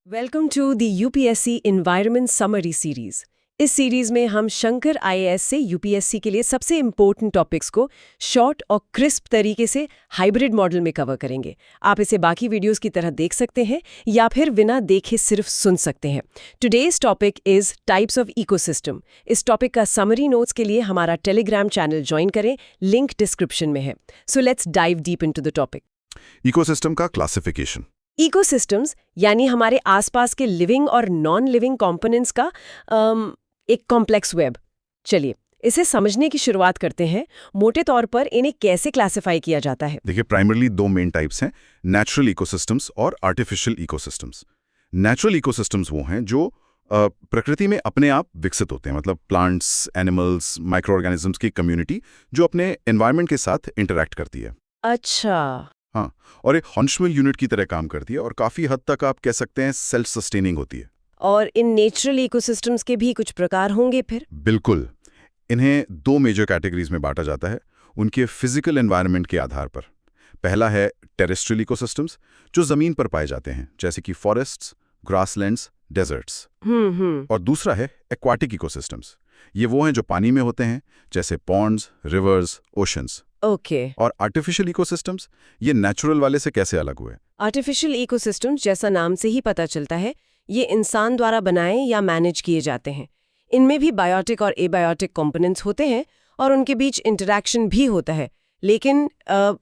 Welcome to the UPSC environment summary series. इस series में हम शंकर आईएएस से यूपीएससी के लिए सबसे इम्पोर्टेंट टॉपिक्स को शॉर्ट और क्रिस्प तरीके से हाइब्रिड मॉडल में कवर करेंगे। आप इसे बाकी वीडियोस की तरह देख सकते हैं या फिर बिना देखे सिर्फ सुन सकते हैं। Today's topic is types of ecosystem. इस टॉपिक का समरी नोट्स के लिए हमारा टेलीग्राम चैनल ज्वाइन करें, लिंक डिस्क्रिप्शन में है। So let's dive deep into the topic. Ecosystem का क्लासिफिकेशन। इकोसिस्टम्स यानी हमारे आसपास के लिविंग और नॉन लिविंग कंपोनेंट्स का एक कॉम्प्लेक्स वेब। चलिए इसे समझने की शुरुआत करते हैं। मोटे तौर पर इन्हें कैसे क्लासिफाई किया जाता है? देखिए, प्राइमरली दो मेन टाइप्स हैं, नेचुरल इकोसिस्टम्स और आर्टिफिशियल इकोसिस्टम्स। नेचुरल इकोसिस्टम्स वो हैं जो प्रकृति में अपने आप विकसित होते हैं, मतलब प्लांट्स, एनिमल्स, माइक्रो ऑर्गेनिजम्स की कम्युनिटी जो अपने एनवायरनमेंट के साथ इंटरैक्ट करती है। अच्छा। हाँ, और एक फंक्शनल यूनिट की तरह काम करती है और काफ़ी हद तक आप कह सकते हैं सेल्फ सस्टेनिंग होती है। और इन नेचुरल इकोसिस्टम्स के भी कुछ प्रकार होंगे फिर? बिल्कुल। इन्हें दो मेजर कैटेगरीज में बांटा जाता है उनके फिजिकल एनवायरनमेंट के आधार पर। पहला है टेरेस्ट्रियल इकोसिस्टम्स जो ज़मीन पर पाए जाते हैं, जैसे कि फॉरेस्ट्स, ग्रासलैंड्स, डेजर्ट्स। और दूसरा है एक्वाटिक इकोसिस्टम्स। ये वो हैं जो पानी में होते हैं, जैसे पॉन्ड्स, रिवर्स, ओशंस। ओके। और आर्टिफिशियल इकोसिस्टम्स ये नेचुरल वाले से कैसे अलग हुए? आर्टिफिशियल इकोसिस्टम्स जैसा नाम से ही पता चलता है, ये इंसान द्वारा बनाए या मैनेज किए जाते हैं। इनमें भी बायोटिक और एबायोटिक कंपोनेंट्स होते हैं और उनके बीच इंटरैक्शन भी होता है, लेकिन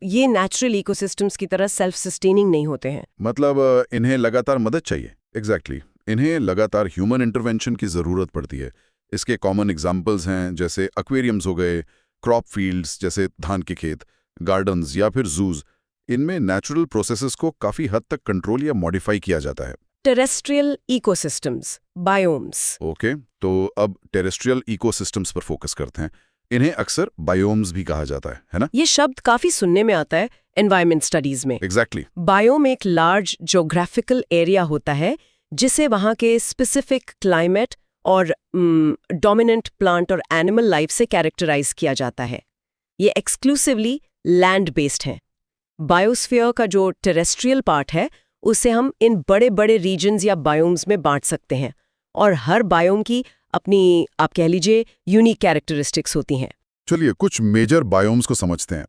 ये नेचुरल इकोसिस्टम्स की तरह सेल्फ सस्टेनिंग नहीं होते हैं। मतलब इन्हें लगातार मदद चाहिए। एग्जैक्टली। इन्हें लगातार ह्यूमन इंटरवेंशन की ज़रूरत पड़ती है। इसके कॉमन एग्जाम्पल्स हैं जैसे एक्वेरियम्स हो गए, क्रॉप फील्ड्स जैसे धान के खेत, गार्डन्स या फिर जूज। इनमें नेचुरल प्रोसेसेस को काफ़ी हद तक कंट्रोल या मॉडिफाई किया जाता है। Terrestrial ecosystems, biomes. ओके, तो अब टेरेस्ट्रियल इकोसिस्टम्स पर फोकस करते हैं। इन्हें अक्सर बायोम्स भी कहा जाता है ना? ये शब्द काफी सुनने में आता है एनवायरमेंट स्टडीज में। एग्जैक्टली। बायोम एक लार्ज ज्योग्राफिकल एरिया होता है जिसे वहाँ के स्पेसिफिक क्लाइमेट और डोमिनेंट प्लांट और एनिमल लाइफ से कैरेक्टराइज किया जाता है। ये एक्सक्लूसिवली लैंड बेस्ड हैं। बायोस्फीयर का जो टेरेस्ट्रियल पार्ट है उसे हम इन बड़े बड़े रीजन्स या बायोम्स में बांट सकते हैं, और हर बायोम की अपनी, आप कह लीजिए, यूनिक कैरेक्टरिस्टिक्स होती हैं। चलिए कुछ मेजर बायोम्स को समझते हैं।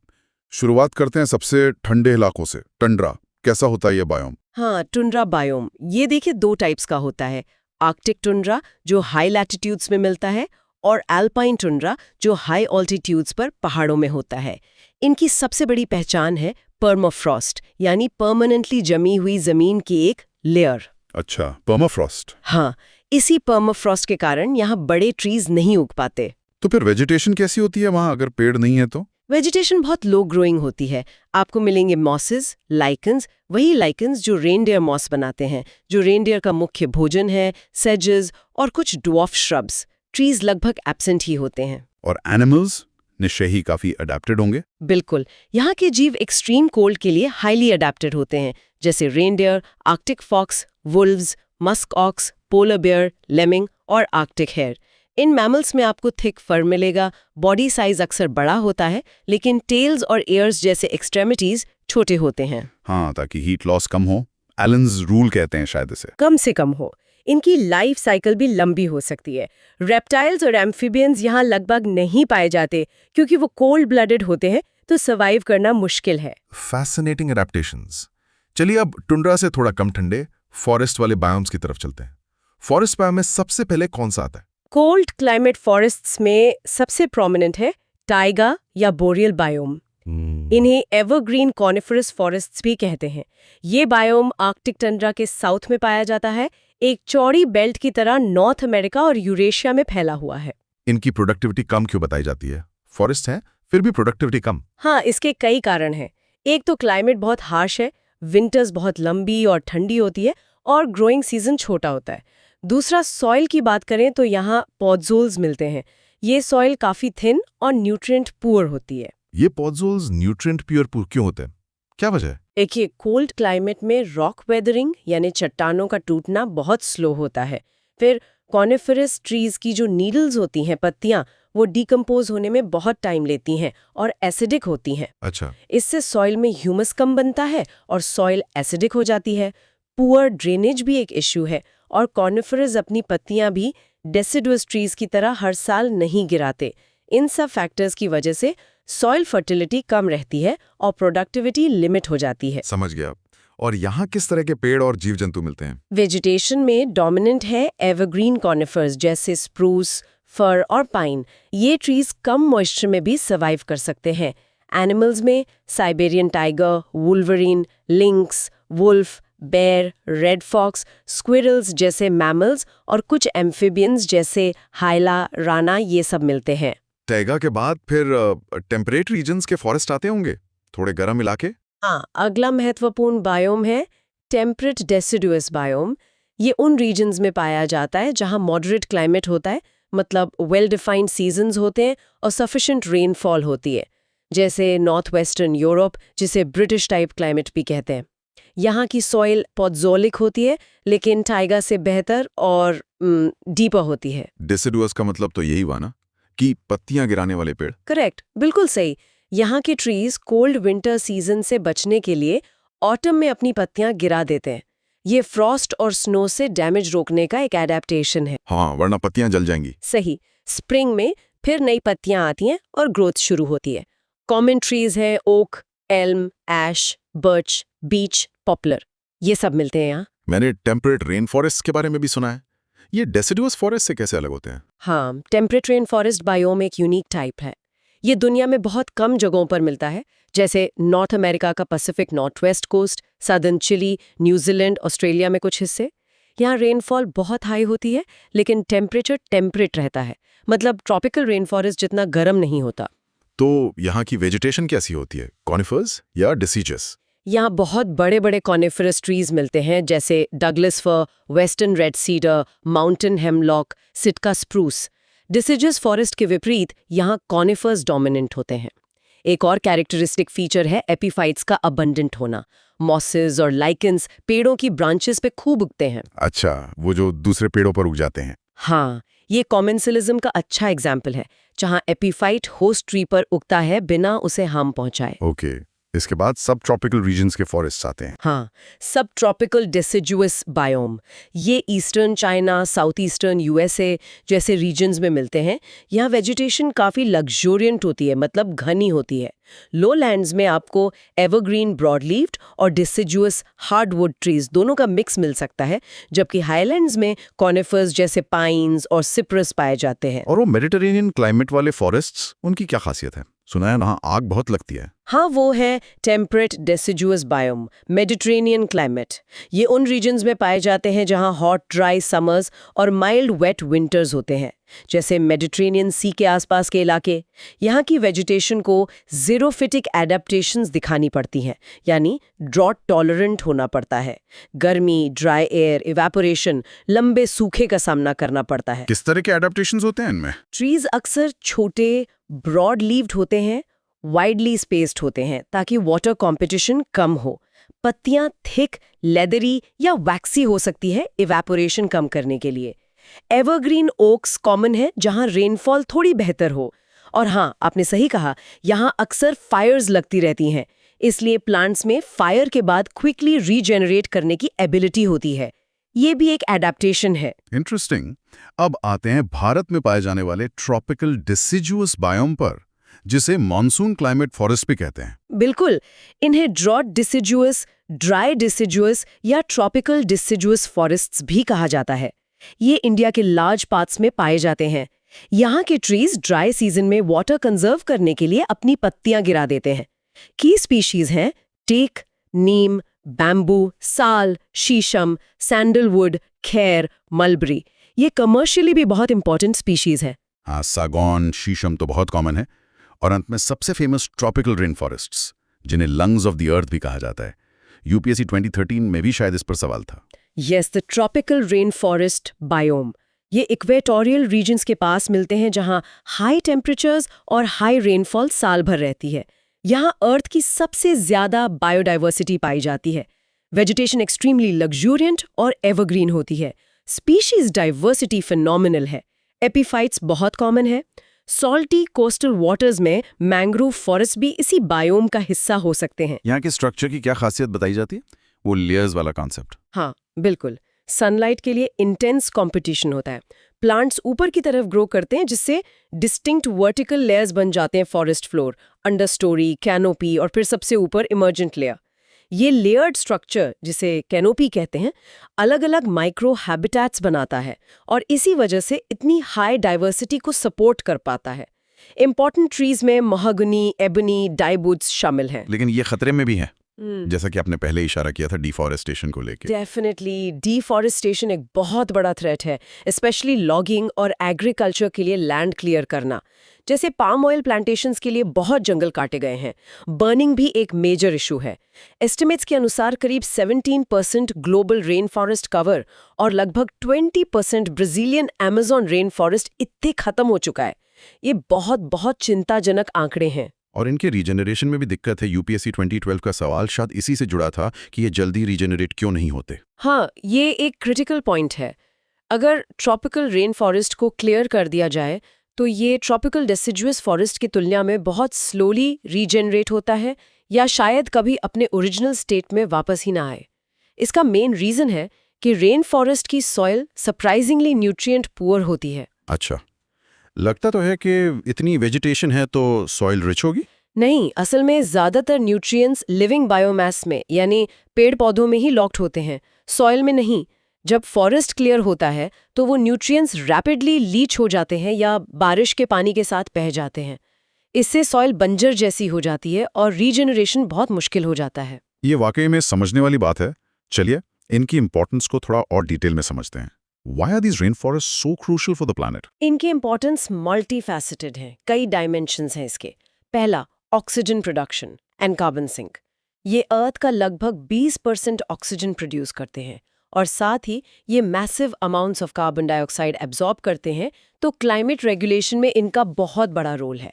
शुरुआत करते हैं सबसे ठंडे इलाकों से। टंड्रा कैसा होता है ये बायोम? हाँ, टुंड्रा बायोम ये देखिए दो टाइप्स का होता है। आर्कटिक टुंड्रा जो हाई लैटिट्यूड्स में मिलता है, और एल्पाइन टुंड्रा जो हाई ऑल्टीट्यूड्स पर पहाड़ों में होता है। इनकी सबसे बड़ी पहचान है पर्माफ्रॉस्ट, यानी परमानेंटली जमी हुई जमीन की एक लेयर। अच्छा, पर्माफ्रॉस्ट। हाँ, इसी पर्माफ्रॉस्ट के कारण यहाँ बड़े ट्रीज नहीं उग पाते। तो फिर वेजिटेशन कैसी होती है वहाँ अगर पेड़ नहीं है तो? वेजिटेशन बहुत लो ग्रोइंग होती है। आपको मिलेंगे मॉसेस, लाइकन्स, वही लाइकन्स जो रेनडियर मॉस बनाते हैं, जो रेनडियर का मुख्य भोजन है, सेजेस और कुछ ड्वार्फ श्रब्स। ट्रीज लगभग एब्सेंट ही होते हैं। और एनिमल्स निश्चय ही काफी अडेप्टेड होंगे। बिल्कुल, यहाँ के जीव एक्सट्रीम कोल्ड के लिए हाईली अडेप्टेड होते हैं, जैसे reindeer, Arctic fox, wolves, musk ox, polar bear, lemming और आर्कटिक हेयर। इन मैमल्स में आपको थिक फर मिलेगा, बॉडी साइज अक्सर बड़ा होता है, लेकिन टेल्स और एयर्स जैसे एक्सट्रेमिटीज छोटे होते हैं। हाँ, ताकि हीट लॉस कम हो। एलन्स रूल कहते हैं शायद इसे। कम से कम हो। इनकी लाइफ साइकिल भी लंबी हो सकती है। रेप्टाइल्स और एम्फीबियंस यहाँ लगभग नहीं पाए जाते क्योंकि वो कोल्ड ब्लडेड होते हैं, तो सर्वाइव करना मुश्किल है। Fascinating adaptations. चलिए अब टुंड्रा से थोड़ा कम ठंडे फॉरेस्ट वाले बायोम्स की तरफ चलते हैं। फॉरेस्ट बायोम में सबसे पहले कौन सा आता है? कोल्ड क्लाइमेट फॉरेस्ट्स में सबसे प्रोमिनेंट है टाइगा या बोरियल बायोम। इन्हें एवरग्रीन कॉनिफरस फॉरेस्ट्स भी कहते हैं। ये बायोम आर्कटिक टंड्रा के साउथ में पाया जाता है, एक चौड़ी बेल्ट की तरह नॉर्थ अमेरिका और यूरेशिया में फैला हुआ है। इनकी प्रोडक्टिविटी कम क्यों बताई जाती है? फॉरेस्ट है फिर भी प्रोडक्टिविटी कम। हाँ, इसके कई कारण हैं। एक तो क्लाइमेट बहुत हार्श है, विंटर्स बहुत लंबी और ठंडी होती है, और ग्रोइंग सीजन छोटा होता है। दूसरा, सॉइल की बात करें तो यहाँ पॉडजोल्स मिलते हैं। ये सॉइल काफी थिन और न्यूट्रिएंट पुअर होती है। ये पॉडजोल्स न्यूट्रिएंट प्योर क्यों होते हैं? क्या वजह है? देखिए, कोल्ड क्लाइमेट में रॉक वेदरिंग यानी चट्टानों का टूटना बहुत स्लो होता है। फिर कॉनिफरस ट्रीज की जो नीडल्स होती हैं, पत्तियां, वो डिकम्पोज होने में बहुत टाइम लेती हैं और एसिडिक होती हैं। अच्छा। इससे सॉइल में ह्यूमस कम बनता है और सॉइल एसिडिक हो जाती है। पुअर ड्रेनेज भी एक इश्यू है, और कॉनिफरस अपनी पत्तियां भी डेसिडुअस ट्रीज की तरह हर साल नहीं गिराते। इन सब फैक्टर्स की वजह से सॉइल फर्टिलिटी कम रहती है और प्रोडक्टिविटी लिमिट हो जाती है। समझ गया। और यहाँ किस तरह के पेड़ और जीव जंतु मिलते हैं? वेजिटेशन में डोमिनेंट है एवरग्रीन कॉनिफर्स जैसे स्प्रूस, फर और पाइन। ये ट्रीज कम मॉइस्चर में भी सर्वाइव कर सकते हैं। एनिमल्स में Siberian tiger, wolverine, lynx, wolf, bear, red fox, squirrels जैसे मैमल्स और कुछ एम्फिबियंस जैसे हाइला, राना ये सब मिलते हैं। टैगा के बाद फिर टेम्परेट रीजन्स के फॉरेस्ट आते होंगे, थोड़े गर्म इलाके? हाँ, अगला महत्वपूर्ण बायोम है टेम्परेट डेसिडुअस बायोम। ये उन रीजन्स में पाया जाता है जहाँ मॉडरेट क्लाइमेट होता है, मतलब वेल डिफाइंड सीजन्स होते हैं और सफिशिएंट रेनफॉल होती है, जैसे नॉर्थ वेस्टर्न यूरोप, जिसे ब्रिटिश टाइप क्लाइमेट भी कहते हैं। यहाँ की सॉइल पॉडज़ोलिक होती है, लेकिन टाइगा से बेहतर और डीपर होती है। डेसिडुअस का मतलब तो यही हुआ ना, कि पत्तियां गिराने वाले पेड़? करेक्ट, बिल्कुल सही। यहाँ के ट्रीज कोल्ड विंटर सीजन से बचने के लिए ऑटम में अपनी पत्तियां गिरा देते हैं। ये फ्रॉस्ट और स्नो से डैमेज रोकने का एक एडेप्टेशन है। हाँ, वरना पत्तियां जल जाएंगी। सही। स्प्रिंग में फिर नई पत्तियां आती हैं और ग्रोथ शुरू होती है। कॉमन ट्रीज है ओक, एल्म, ऐश, बर्च, बीच, पॉपुलर, ये सब मिलते हैं यहाँ। मैंने टेम्परेट रेन फॉरेस्ट के बारे में भी सुना है। ये डेसिडुअस फॉरेस्ट से कैसे अलग होते हैं? हाँ, टेम्परेट रेन फॉरेस्ट बायोम एक यूनिक टाइप है। ये दुनिया में बहुत कम जगहों पर मिलता है, जैसे नॉर्थ अमेरिका का Pacific North West coast, southern Chile, New Zealand, Australia में कुछ हिस्से। यहाँ रेनफॉल बहुत हाई होती है, लेकिन टेम्परेचर टेम्परेट रहता है, मतलब ट्रॉपिकल रेन फॉरेस्ट जितना गर्म नहीं होता। तो यहाँ की वेजिटेशन कैसी होती है, कॉनिफर्स या डिसीजस? यहाँ बहुत बड़े बड़े कॉनिफरस ट्रीज मिलते हैं, जैसे Douglas fir, western red cedar, mountain hemlock, Sitka spruce. Deciduous forest के विपरीत यहाँ कॉनिफर्स डोमिनेंट होते हैं। एक और कैरेक्टरिस्टिक फीचर है एपीफाइट्स का अबंडेंट होना। मॉसेस और लाइकेंस पेड़ों की ब्रांचेस पे खूब उगते हैं। अच्छा, वो जो दूसरे पेड़ों पर उग जाते हैं। हाँ, ये कॉमेंसिलिज्म का अच्छा एग्जाम्पल है, जहाँ एपीफाइट होस्ट ट्री पर उगता है बिना उसे हार्म पहुंचाए। ओके, इसके बाद सब ट्रॉपिकल रीजन्स के फॉरेस्ट आते हैं। हाँ, सब ट्रॉपिकल डेसिडुअस बायोम, ये eastern China, south eastern USA जैसे रीजन्स में मिलते हैं। यहाँ वेजिटेशन काफ़ी लग्जोरियंट होती है, मतलब घनी होती है। लोलैंड्स में आपको एवरग्रीन ब्रॉडलीव्ड और डिसिडुअस हार्डवुड ट्रीज दोनों का मिक्स मिल सकता है, जबकि हाईलैंड्स में कॉनिफर्स जैसे पाइन्स और सिप्रस पाए जाते हैं। और वो मेडिटेरेनियन क्लाइमेट वाले फॉरेस्ट्स, उनकी क्या खासियत है? सुना है वहाँ आग बहुत लगती है। हाँ, वो है temperate deciduous biome, Mediterranean climate. ये उन रीजन्स में पाए जाते हैं जहाँ हॉट ड्राई समर्स और माइल्ड वेट विंटर्स होते हैं, जैसे मेडिटेरेनियन सी के आसपास के इलाके। यहाँ की वेजिटेशन को ज़ीरोफिटिक एडेप्टेशंस दिखानी पड़ती हैं, यानी ड्रॉट टॉलरेंट होना पड़ता है। गर्मी, ड्राई एयर, इवेपोरेशन, लंबे सूखे का सामना करना पड़ता है। किस तरह के एडेप्टेशंस होते हैं इनमें? ट्रीज अक्सर छोटे, ब्रॉड लीव्ड होते हैं, वाइडली स्पेस्ड होते हैं ताकि वाटर कंपटीशन कम हो। पत्तियां थिक, लेदरी या वैक्सी हो सकती है इवेपोरेशन कम करने के लिए। एवरग्रीन ओक्स कॉमन है जहां रेनफॉल थोड़ी बेहतर हो। और हाँ, आपने सही कहा, यहाँ अक्सर फायर्स लगती रहती हैं, इसलिए प्लांट्स में फायर के बाद क्विकली रीजेनरेट करने की एबिलिटी होती है। ये भी एक एडेप्टेशन है। इंटरेस्टिंग। अब आते हैं भारत में पाए जाने वाले ट्रॉपिकल डिसिडुअस बायोम पर, जिसे मॉनसून क्लाइमेट फॉरेस्ट भी कहते हैं। बिल्कुल, इन्हें ड्रॉट डिसिडुअस, ड्राई डिसिडुअस या ट्रॉपिकल डिसिडुअस फॉरेस्ट्स भी कहा जाता है। ये इंडिया के लार्ज पार्ट्स में पाए जाते हैं। यहाँ के ट्रीज ड्राई सीजन में वाटर कंजर्व करने के लिए अपनी पत्तियां गिरा देते हैं। की स्पीशीज हैं टेक, नीम, बैम्बू, साल, शीशम, सैंडलवुड, खैर, मलबरी। ये कमर्शियली भी बहुत इंपॉर्टेंट स्पीशीज है। हाँ, सागौन, शीशम तो बहुत कॉमन है। और अंत में सबसे फेमस ट्रॉपिकल रेन फॉरेस्ट्स, जिन्हें लंग्स ऑफ द अर्थ भी कहा जाता है। यूपीएससी 2013 में भी शायद इस पर सवाल था। Yes, the tropical rain forest biome. ये इक्वेटोरियल रीजन्स के पास मिलते हैं जहां हाई टेम्परेचर्स और हाई रेनफॉल साल भर रहती है। यहाँ अर्थ की सबसे ज्यादा बायोडाइवर्सिटी पाई जाती है। वेजिटेशन एक्सट्रीमली लग्जूरियंट और एवरग्रीन होती है। स्पीशीज डाइवर्सिटी फिनोमिनल है। एपीफाइट्स बहुत कॉमन है। सॉल्टी कोस्टल वाटर्स में मैंग्रोव फॉरेस्ट भी इसी बायोम का हिस्सा हो सकते हैं। यहाँ के स्ट्रक्चर की क्या खासियत बताई जाती है? वो लेयर्स वाला कॉन्सेप्ट। हाँ बिल्कुल, सनलाइट के लिए इंटेंस कंपटीशन होता है। प्लांट्स ऊपर की तरफ ग्रो करते हैं जिससे डिस्टिंक्ट वर्टिकल लेयर्स बन जाते हैं, फॉरेस्ट फ्लोर, अंडरस्टोरी, कैनोपी और फिर सबसे ऊपर इमर्जेंट लेयर। ये लेयर्ड स्ट्रक्चर, जिसे कैनोपी कहते हैं, अलग अलग माइक्रो हैबिटेट्स बनाता है और इसी वजह से इतनी हाई डाइवर्सिटी को सपोर्ट कर पाता है। इंपॉर्टेंट ट्रीज में महोगनी, एबनी, डाइवुड्स शामिल हैं। लेकिन ये खतरे में भी है, जैसा कि आपने पहले इशारा किया था डिफॉरेस्टेशन को लेके। डेफिनेटली डिफॉरेस्टेशन एक बहुत बड़ा थ्रेट है, स्पेशली लॉगिंग और एग्रीकल्चर के लिए लैंड क्लियर करना। जैसे पाम ऑयल प्लांटेशंस के लिए बहुत जंगल काटे गए हैं। बर्निंग भी एक मेजर इशू है। एस्टिमेट्स के अनुसार करीब 17% ग्लोबल रेन फॉरेस्ट कवर और लगभग 20% ब्राजीलियन अमेज़न रेन फॉरेस्ट इतने खत्म हो चुका है। ये बहुत बहुत चिंताजनक आंकड़े हैं। और इनके रीजनरेशन में भी दिक्कत है। यूपीएससी 2012 का सवाल शायद इसी से जुड़ा था कि ये जल्दी रीजनरेट क्यों नहीं होते। हाँ, ये एक क्रिटिकल पॉइंट है। अगर ट्रॉपिकल रेन फॉरेस्ट को क्लियर कर दिया जाए तो ये ट्रॉपिकल डेसिडुअस फॉरेस्ट की तुलना में बहुत स्लोली रीजनरेट होता है या शायद कभी अपने ओरिजिनल स्टेट में वापस ही ना आए। इसका मेन रीजन है कि रेन फॉरेस्ट की सॉइल सरप्राइजिंगली न्यूट्रिएंट पुअर होती है। अच्छा, लगता तो है कि इतनी वेजिटेशन है तो सॉइल रिच होगी। नहीं, असल में ज्यादातर न्यूट्रिएंट्स लिविंग बायोमास में यानी पेड़ पौधों में ही लॉक्ड होते हैं, सॉइल में नहीं। जब फॉरेस्ट क्लियर होता है तो वो न्यूट्रिएंट्स रैपिडली लीच हो जाते हैं या बारिश के पानी के साथ बह जाते हैं। इससे सॉइल बंजर जैसी हो जाती है और रीजनरेशन बहुत मुश्किल हो जाता है। ये वाकई में समझने वाली बात है। चलिए इनकी इंपॉर्टेंस को थोड़ा और डिटेल में समझते हैं। Why are these rainforests so crucial for the planet? इनकी इंपॉर्टेंस मल्टीफैसेटेड है, कई डायमेंशंस हैं इसके। पहला, oxygen production and carbon sink. ये अर्थ का लगभग 20% ऑक्सीजन प्रोड्यूस करते हैं और साथ ही ये massive amounts of carbon dioxide absorb करते हैं, तो क्लाइमेट रेगुलेशन में इनका बहुत बड़ा रोल है।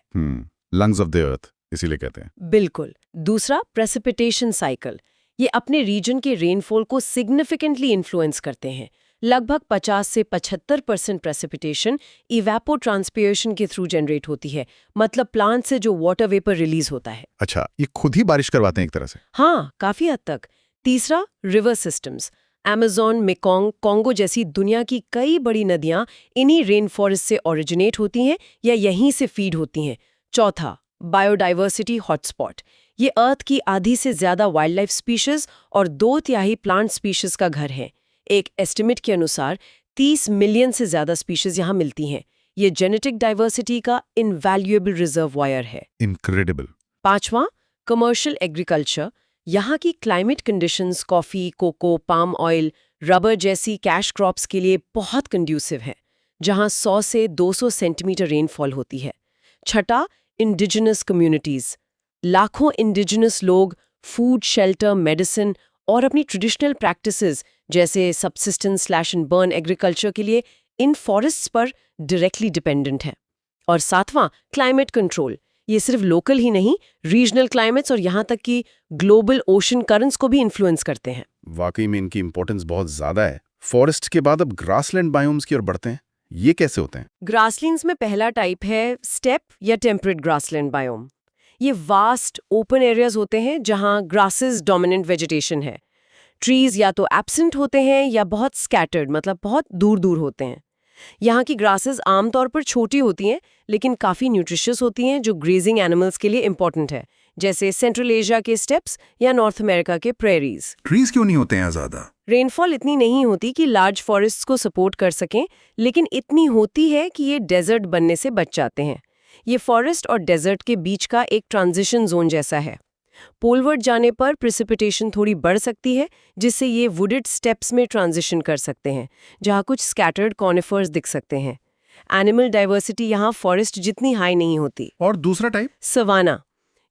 लंग्स ऑफ द अर्थ इसीलिए कहते हैं। बिल्कुल। दूसरा, प्रेसिपिटेशन साइकिल। ये अपने रीजन के रेनफॉल को सिग्निफिकेंटली इन्फ्लुएंस करते हैं। लगभग 50 से 75% प्रेसिपिटेशन इवेपोट्रांसपिरेशन के थ्रू जनरेट होती है, मतलब प्लांट से जो वाटर वेपर रिलीज होता है। अच्छा, ये खुद ही बारिश करवाते हैं एक तरह से। हाँ, काफी हद तक। तीसरा, river systems. Amazon, Mekong, Congo जैसी दुनिया की कई बड़ी नदियां इन्हीं रेन फॉरेस्ट से ओरिजिनेट होती हैं या यहीं से फीड होती हैं। चौथा, बायोडाइवर्सिटी हॉटस्पॉट। ये अर्थ की आधी से ज्यादा वाइल्ड लाइफ स्पीशीज और 2/3 प्लांट स्पीशीज का घर है। एक एस्टिमेट के अनुसार 30 मिलियन से ज्यादा स्पीशीज यहाँ मिलती हैं। ये जेनेटिक डाइवर्सिटी का इनवैल्यूएबल रिजर्वॉयर है। इनक्रेडिबल। पांचवां, कमर्शियल एग्रीकल्चर। यहाँ की climate conditions coffee, cocoa, palm oil, rubber जैसी कैश क्रॉप्स के लिए बहुत कंड्यूसिव है, जहाँ 100 से 200 सेंटीमीटर रेनफॉल होती है। छठा, इंडिजिनस कम्युनिटीज। लाखों इंडिजिनस लोग फूड, शेल्टर, मेडिसिन और अपनी ट्रेडिशनल प्रैक्टिसेस जैसे सब्सिस्टेंस/बर्न एग्रीकल्चर के लिए इन फॉरेस्ट्स पर डायरेक्टली डिपेंडेंट हैं। और सातवां, क्लाइमेट कंट्रोल। ये सिर्फ लोकल ही नहीं, रीजनल क्लाइमेट्स और यहाँ तक कि ग्लोबल ओशन करंट्स को भी इन्फ्लुएंस करते हैं। वाकई में इनकी इंपॉर्टेंस बहुत ज्यादा है। फॉरेस्ट के बाद अब ग्रासलैंड बायोम्स की ओर बढ़ते हैं। ये कैसे होते हैं? ग्रासलैंड्स में पहला टाइप है स्टेप या टेम्परेट ग्रासलैंड बायोम। ये वास्ट ओपन एरियाज होते हैं जहाँ ग्रासेस डोमिनेंट वेजिटेशन है। ट्रीज या तो एब्सेंट होते हैं या बहुत स्कैटर्ड, मतलब बहुत दूर दूर होते हैं। यहाँ की ग्रासेस आमतौर पर छोटी होती हैं लेकिन काफ़ी न्यूट्रिशियस होती हैं, जो ग्रेजिंग एनिमल्स के लिए इंपॉर्टेंट है, जैसे सेंट्रल एशिया के स्टेप्स या नॉर्थ अमेरिका के प्रेरीज। ट्रीज क्यों नहीं होते हैं ज़्यादा? रेनफॉल इतनी नहीं होती कि लार्ज फॉरेस्ट्स को सपोर्ट कर सकें, लेकिन इतनी होती है कि ये डेजर्ट बनने से बच जाते हैं। ये फॉरेस्ट और डेजर्ट के बीच का एक ट्रांजिशन जोन जैसा है। पोलवर्ड जाने पर प्रेसिपिटेशन थोड़ी बढ़ सकती है, जिससे ये वुडेड स्टेप्स में ट्रांजिशन कर सकते हैं, जहाँ कुछ स्कैटर्ड कॉनिफर्स दिख सकते हैं। एनिमल डाइवर्सिटी यहाँ फॉरेस्ट जितनी हाई नहीं होती। और दूसरा टाइप? सवाना।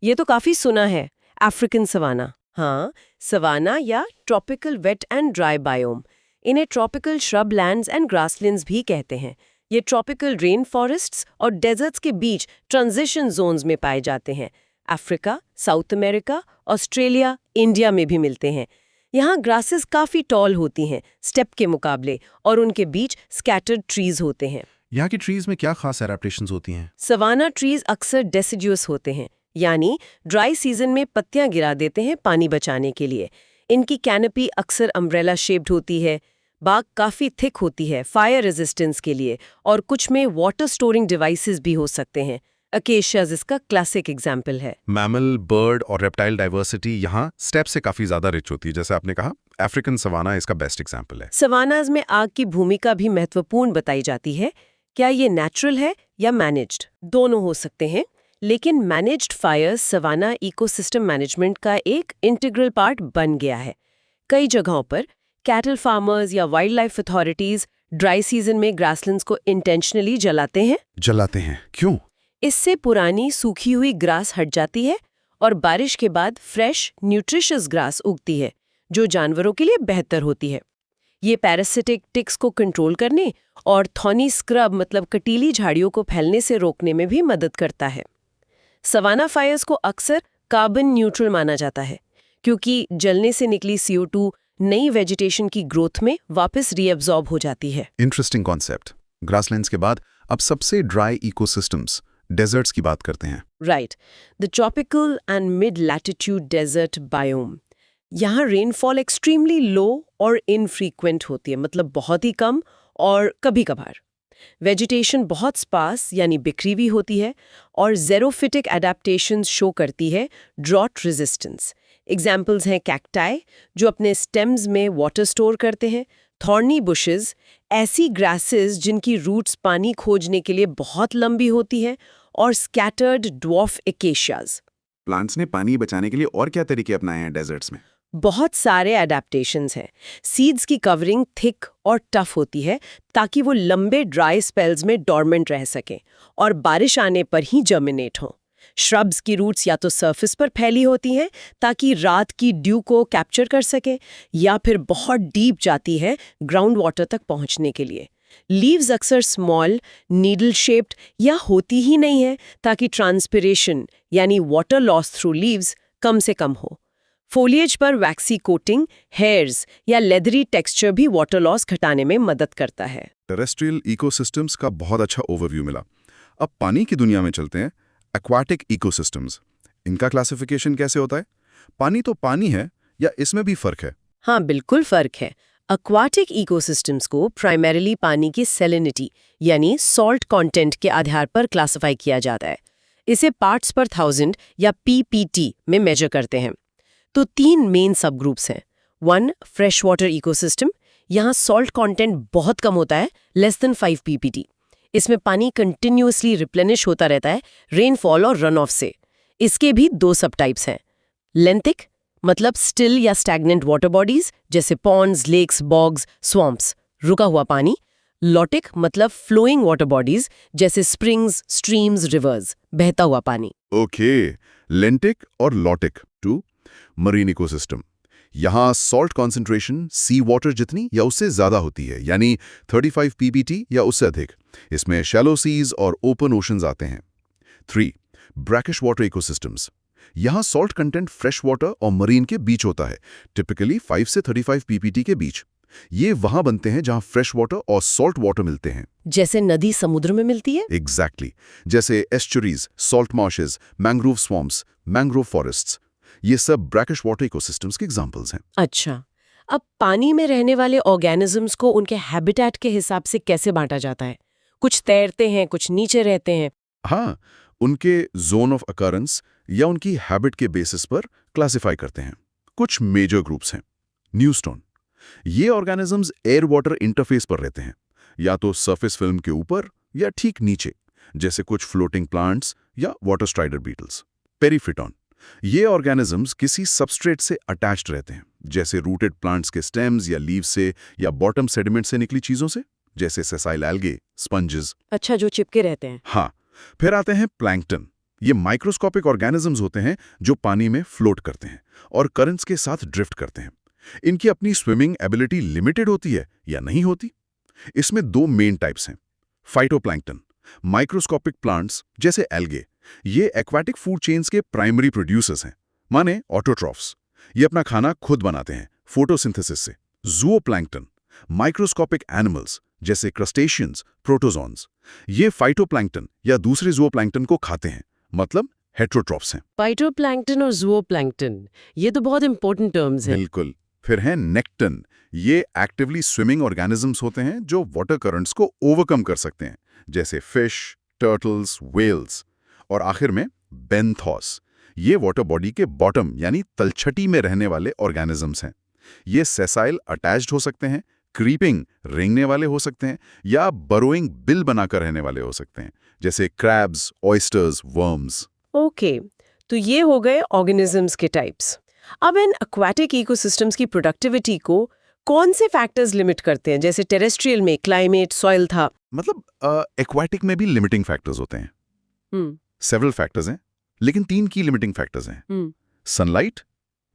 ये तो काफ़ी सुना है, अफ्रीकन सवाना। हाँ, सवाना या tropical wet and dry biome. इन्हें tropical shrub lands and grasslands भी कहते हैं। ये ट्रॉपिकल रेन फॉरेस्ट्स और डेजर्ट्स के बीच ट्रांजिशन जोन्स में पाए जाते हैं। Africa, South America, Australia, India में भी मिलते हैं। यहाँ ग्रासेस काफ़ी टॉल होती हैं स्टेप के मुकाबले, और उनके बीच स्कैटर्ड ट्रीज होते हैं। यहाँ की ट्रीज में क्या खास एडेप्टेशंस होती हैं? सवाना ट्रीज अक्सर डेसिडुअस होते हैं, यानी ड्राई सीजन में पत्तियां गिरा देते हैं पानी बचाने के लिए। इनकी कैनपी अक्सर अम्ब्रेला शेप्ड होती है, बाग काफ़ी थिक होती है फायर रेजिस्टेंस के लिए, और कुछ में वाटर स्टोरिंग डिवाइसेस भी हो सकते हैं। अकेशियाज इसका क्लासिक एग्जाम्पल है। मैमल, बर्ड और रेप्टाइल डाइवर्सिटी यहाँ स्टेप से काफ़ी ज़्यादा रिच होती है। जैसे आपने कहा, अफ्रीकन सवाना इसका बेस्ट एग्जाम्पल है। सवानाज में आग की भूमिका भी महत्वपूर्ण बताई जाती है। क्या ये नेचुरल है या मैनेज्ड? दोनों हो सकते हैं, लेकिन managed fire savanna ecosystem management का एक इंटीग्रल पार्ट बन गया है। कई जगहों पर कैटल फार्मर्स या wild life authorities dry season में ग्रासलैंड्स को इंटेंशनली जलाते हैं। जलाते हैं क्यों? इससे पुरानी सूखी हुई ग्रास हट जाती है और बारिश के बाद फ्रेश न्यूट्रिशियस ग्रास उगती है, जो जानवरों के लिए बेहतर होती है। ये पैरासिटिक टिक्स को कंट्रोल करने और थॉर्नी स्क्रब मतलब कटीली झाड़ियों को फैलने से रोकने में भी मदद करता है। सवाना फायर्स को अक्सर कार्बन न्यूट्रल माना जाता है, क्योंकि जलने से निकली CO2 नई वेजिटेशन की ग्रोथ में वापस रीअब्जॉर्ब हो जाती है। Interesting concept. ग्रासलैंड्स के बाद अब सबसे ड्राई इकोसिस्टम्स, डेजर्ट्स की बात करते हैं। Right, the tropical and mid latitude desert biome. यहाँ रेनफॉल एक्सट्रीमली लो और इनफ्रीक्वेंट होती है, मतलब बहुत ही कम और कभी कभार। वेजिटेशन बहुत स्पार्स यानी बिखरी हुई होती है और ज़ेरोफिटिक एडेप्टेशंस शो करती है ड्रॉट रेजिस्टेंस। एग्जाम्पल्स हैं कैक्टाई, जो अपने स्टेम्स में वाटर स्टोर करते हैं, थॉर्नी बुशेस, ऐसी ग्रासेस जिनकी रूट्स पानी खोजने के लिए बहुत लंबी होती है, और स्कैटर्ड ड्वार्फ एकेशियाज। प्लांट्स ने पानी बचाने के लिए और क्या तरीके अपनाए हैं डेजर्ट्स में? बहुत सारे एडेप्टेशंस हैं। सीड्स की कवरिंग थिक और टफ होती है ताकि वो लंबे ड्राई स्पेल्स में डॉर्मेंट रह सकें और बारिश आने पर ही जर्मिनेट हों। श्रब्स की रूट्स या तो सरफेस पर फैली होती हैं ताकि रात की ड्यू को कैप्चर कर सकें, या फिर बहुत डीप जाती है ग्राउंड वाटर तक पहुंचने के लिए। लीव्स अक्सर स्मॉल, नीडल शेप्ड या होती ही नहीं है ताकि ट्रांसपिरेशन यानी वाटर लॉस थ्रू लीव्स कम से कम हो। फोलिएज पर वैक्सी कोटिंग, हेयर्स या लेदरी टेक्सचर भी वाटर लॉस घटाने में मदद करता है। टेरेस्ट्रियल इकोसिस्टम्स का बहुत अच्छा ओवरव्यू मिला। अब पानी की दुनिया में चलते हैं। एक्वाटिक इकोसिस्टम्स, इनका क्लासिफिकेशन कैसे होता है? पानी तो पानी है या इसमें भी फर्क है? हाँ, बिल्कुल फर्क है। एक्वाटिक इकोसिस्टम्स को प्राइमरीली पानी की सैलिनिटी यानी सॉल्ट कंटेंट के आधार पर क्लासिफाई किया जाता है। इसे पार्ट्स पर 1000 या PPT में मेजर करते हैं। तो 3 मेन सब ग्रुप्स हैं। 1, फ्रेश वाटर इकोसिस्टम। यहाँ सॉल्ट कंटेंट बहुत कम होता है, लेस देन 5 PPT। इसमें पानी कंटिन्यूअसली रिप्लेनिश होता रहता है रेनफॉल और रन ऑफ से। इसके भी 2 सब टाइप्स हैं। लेंथिक मतलब स्टिल या स्टैग्नेंट वाटर बॉडीज जैसे पॉन्ड्स, लेक्स, बॉग्स, स्वम्प्स, रुका हुआ पानी। लॉटिक मतलब फ्लोइंग वाटर बॉडीज जैसे स्प्रिंग्स, स्ट्रीम्स, रिवर्स, बहता हुआ पानी। ओके, लेंटिक और लॉटिक। 2, marine ecosystem. यहाँ सॉल्ट कॉन्सेंट्रेशन सी वाटर जितनी या उससे ज्यादा होती है, यानी 35 PPT या उससे अधिक। इसमें शैलो सीज और ओपन ओशंस आते हैं। 3, ब्रैकिश वाटर इकोसिस्टम्स। यहाँ सॉल्ट कंटेंट फ्रेश वाटर और मरीन के बीच होता है, टिपिकली 5 से 35 PPT के बीच। ये वहां बनते हैं जहां फ्रेश वाटर और सॉल्ट वाटर मिलते हैं, जैसे नदी समुद्र में मिलती है। एग्जैक्टली जैसे estuaries, salt marshes, mangrove swamps, mangrove forests. ये सब ब्रैकिश वाटर इकोसिस्टम्स के एग्जांपल्स हैं। अच्छा, अब पानी में रहने वाले ऑर्गेनिजम्स को उनके हैबिटेट के हिसाब से कैसे बांटा जाता है? कुछ तैरते हैं, कुछ नीचे रहते हैं। हाँ, उनके जोन ऑफ अकरेंस या उनकी हैबिट के बेसिस पर क्लासिफाई करते हैं। कुछ मेजर ग्रुप्स हैं। न्यूस्टोन, ये ऑर्गेनिजम्स एयर वाटर इंटरफेस पर रहते हैं, या तो सरफेस फिल्म के ऊपर या ठीक नीचे, जैसे कुछ फ्लोटिंग प्लांट्स या वाटर स्ट्राइडर बीटल्स। पेरीफिटॉन, ये ऑर्गेनिजम्स किसी सबस्ट्रेट से अटैच्ड रहते हैं, जैसे रूटेड प्लांट्स के स्टेम्स या लीव्स से, या बॉटम सेडिमेंट से निकली चीजों से, जैसे सेसाइल एल्गे, स्पंजेस। अच्छा, जो चिपके रहते हैं। हाँ, फिर आते हैं प्लैंकटन। ये माइक्रोस्कोपिक ऑर्गेनिजम्स होते हैं जो पानी में फ्लोट करते हैं और करंट्स के साथ ड्रिफ्ट करते हैं। इनकी अपनी स्विमिंग एबिलिटी लिमिटेड होती है या नहीं होती। इसमें 2 मेन टाइप्स हैं। फाइटोप्लैंक्टन, माइक्रोस्कोपिक प्लांट्स जैसे एल्गे, ये एक्वाटिक फूड चेन्स के प्राइमरी प्रोड्यूसर्स हैं, माने ऑटोट्रॉफ्स। ये अपना खाना खुद बनाते हैं फोटोसिंथेसिस से। जूओप्लैंक्टन, माइक्रोस्कोपिक एनिमल्स जैसे क्रस्टेशियंस, प्रोटोजोन्स। ये फाइटोप्लैंक्टन या दूसरे जूओप्लैंक्टन को खाते हैं, मतलब हेट्रोट्रॉफ्स हैं। फाइटोप्लैंक्टन और ज़ूओप्लैंक्टन, ये तो बहुत इंपॉर्टेंट टर्म्स हैं। बिल्कुल। फिर हैं नेक्टन। ये एक्टिवली स्विमिंग ऑर्गेनिजम्स होते हैं जो वाटर करंट्स को ओवरकम कर सकते हैं, जैसे फिश, टर्टल्स, व्हेल्स। और आखिर में बेंथोस। ये वाटर बॉडी के बॉटम यानी तलछटी में रहने वाले ऑर्गेनिजम्स हैं। ये सेसाइल अटैच्ड हो सकते हैं, क्रीपिंग रेंगने वाले हो सकते हैं, या बरोइंग बिल बनाकर रहने वाले हो सकते हैं, जैसे क्रैब्स, ऑयस्टर्स, वर्म्स। ओके, तो ये हो गए ऑर्गेनिजम्स के टाइप्स। अब इन एक्वाटिक इकोसिस्टम्स की प्रोडक्टिविटी को कौन से फैक्टर्स लिमिट करते हैं? जैसे टेरेस्ट्रियल में क्लाइमेट, सॉइल था। मतलब एक्वाटिक में भी लिमिटिंग फैक्टर्स होते हैं। सेवरल फैक्टर्स हैं, लेकिन 3 की लिमिटिंग फैक्टर्स हैं। सनलाइट,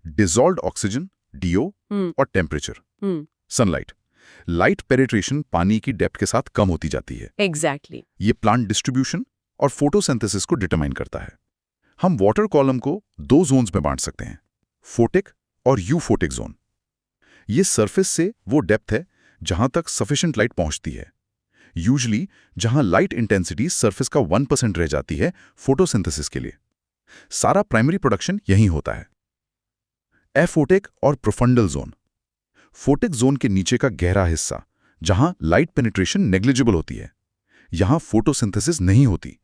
डिसॉल्व्ड ऑक्सीजन डीओ, और टेम्परेचर। सनलाइट, लाइट पेनिट्रेशन पानी की डेप्थ के साथ कम होती जाती है। एग्जैक्टली। ये प्लांट डिस्ट्रीब्यूशन और फोटोसिंथेसिस को डिटरमाइन करता है। हम वाटर कॉलम को 2 जोन्स में बांट सकते हैं, फोटिक और यूफोटिक जोन। ये सरफेस से वो डेप्थ है जहां तक सफिशिएंट लाइट पहुंचती है, यूजुअली जहां लाइट इंटेंसिटी सरफेस का 1% रह जाती है फोटोसिंथेसिस के लिए। सारा प्राइमरी प्रोडक्शन यहीं होता है। एफोटिक और प्रोफंडल जोन। फोटिक जोन के नीचे का गहरा हिस्सा, जहां लाइट पेनिट्रेशन नेग्लिजिबल होती है। यहां फोटोसिंथेसिस नहीं होती।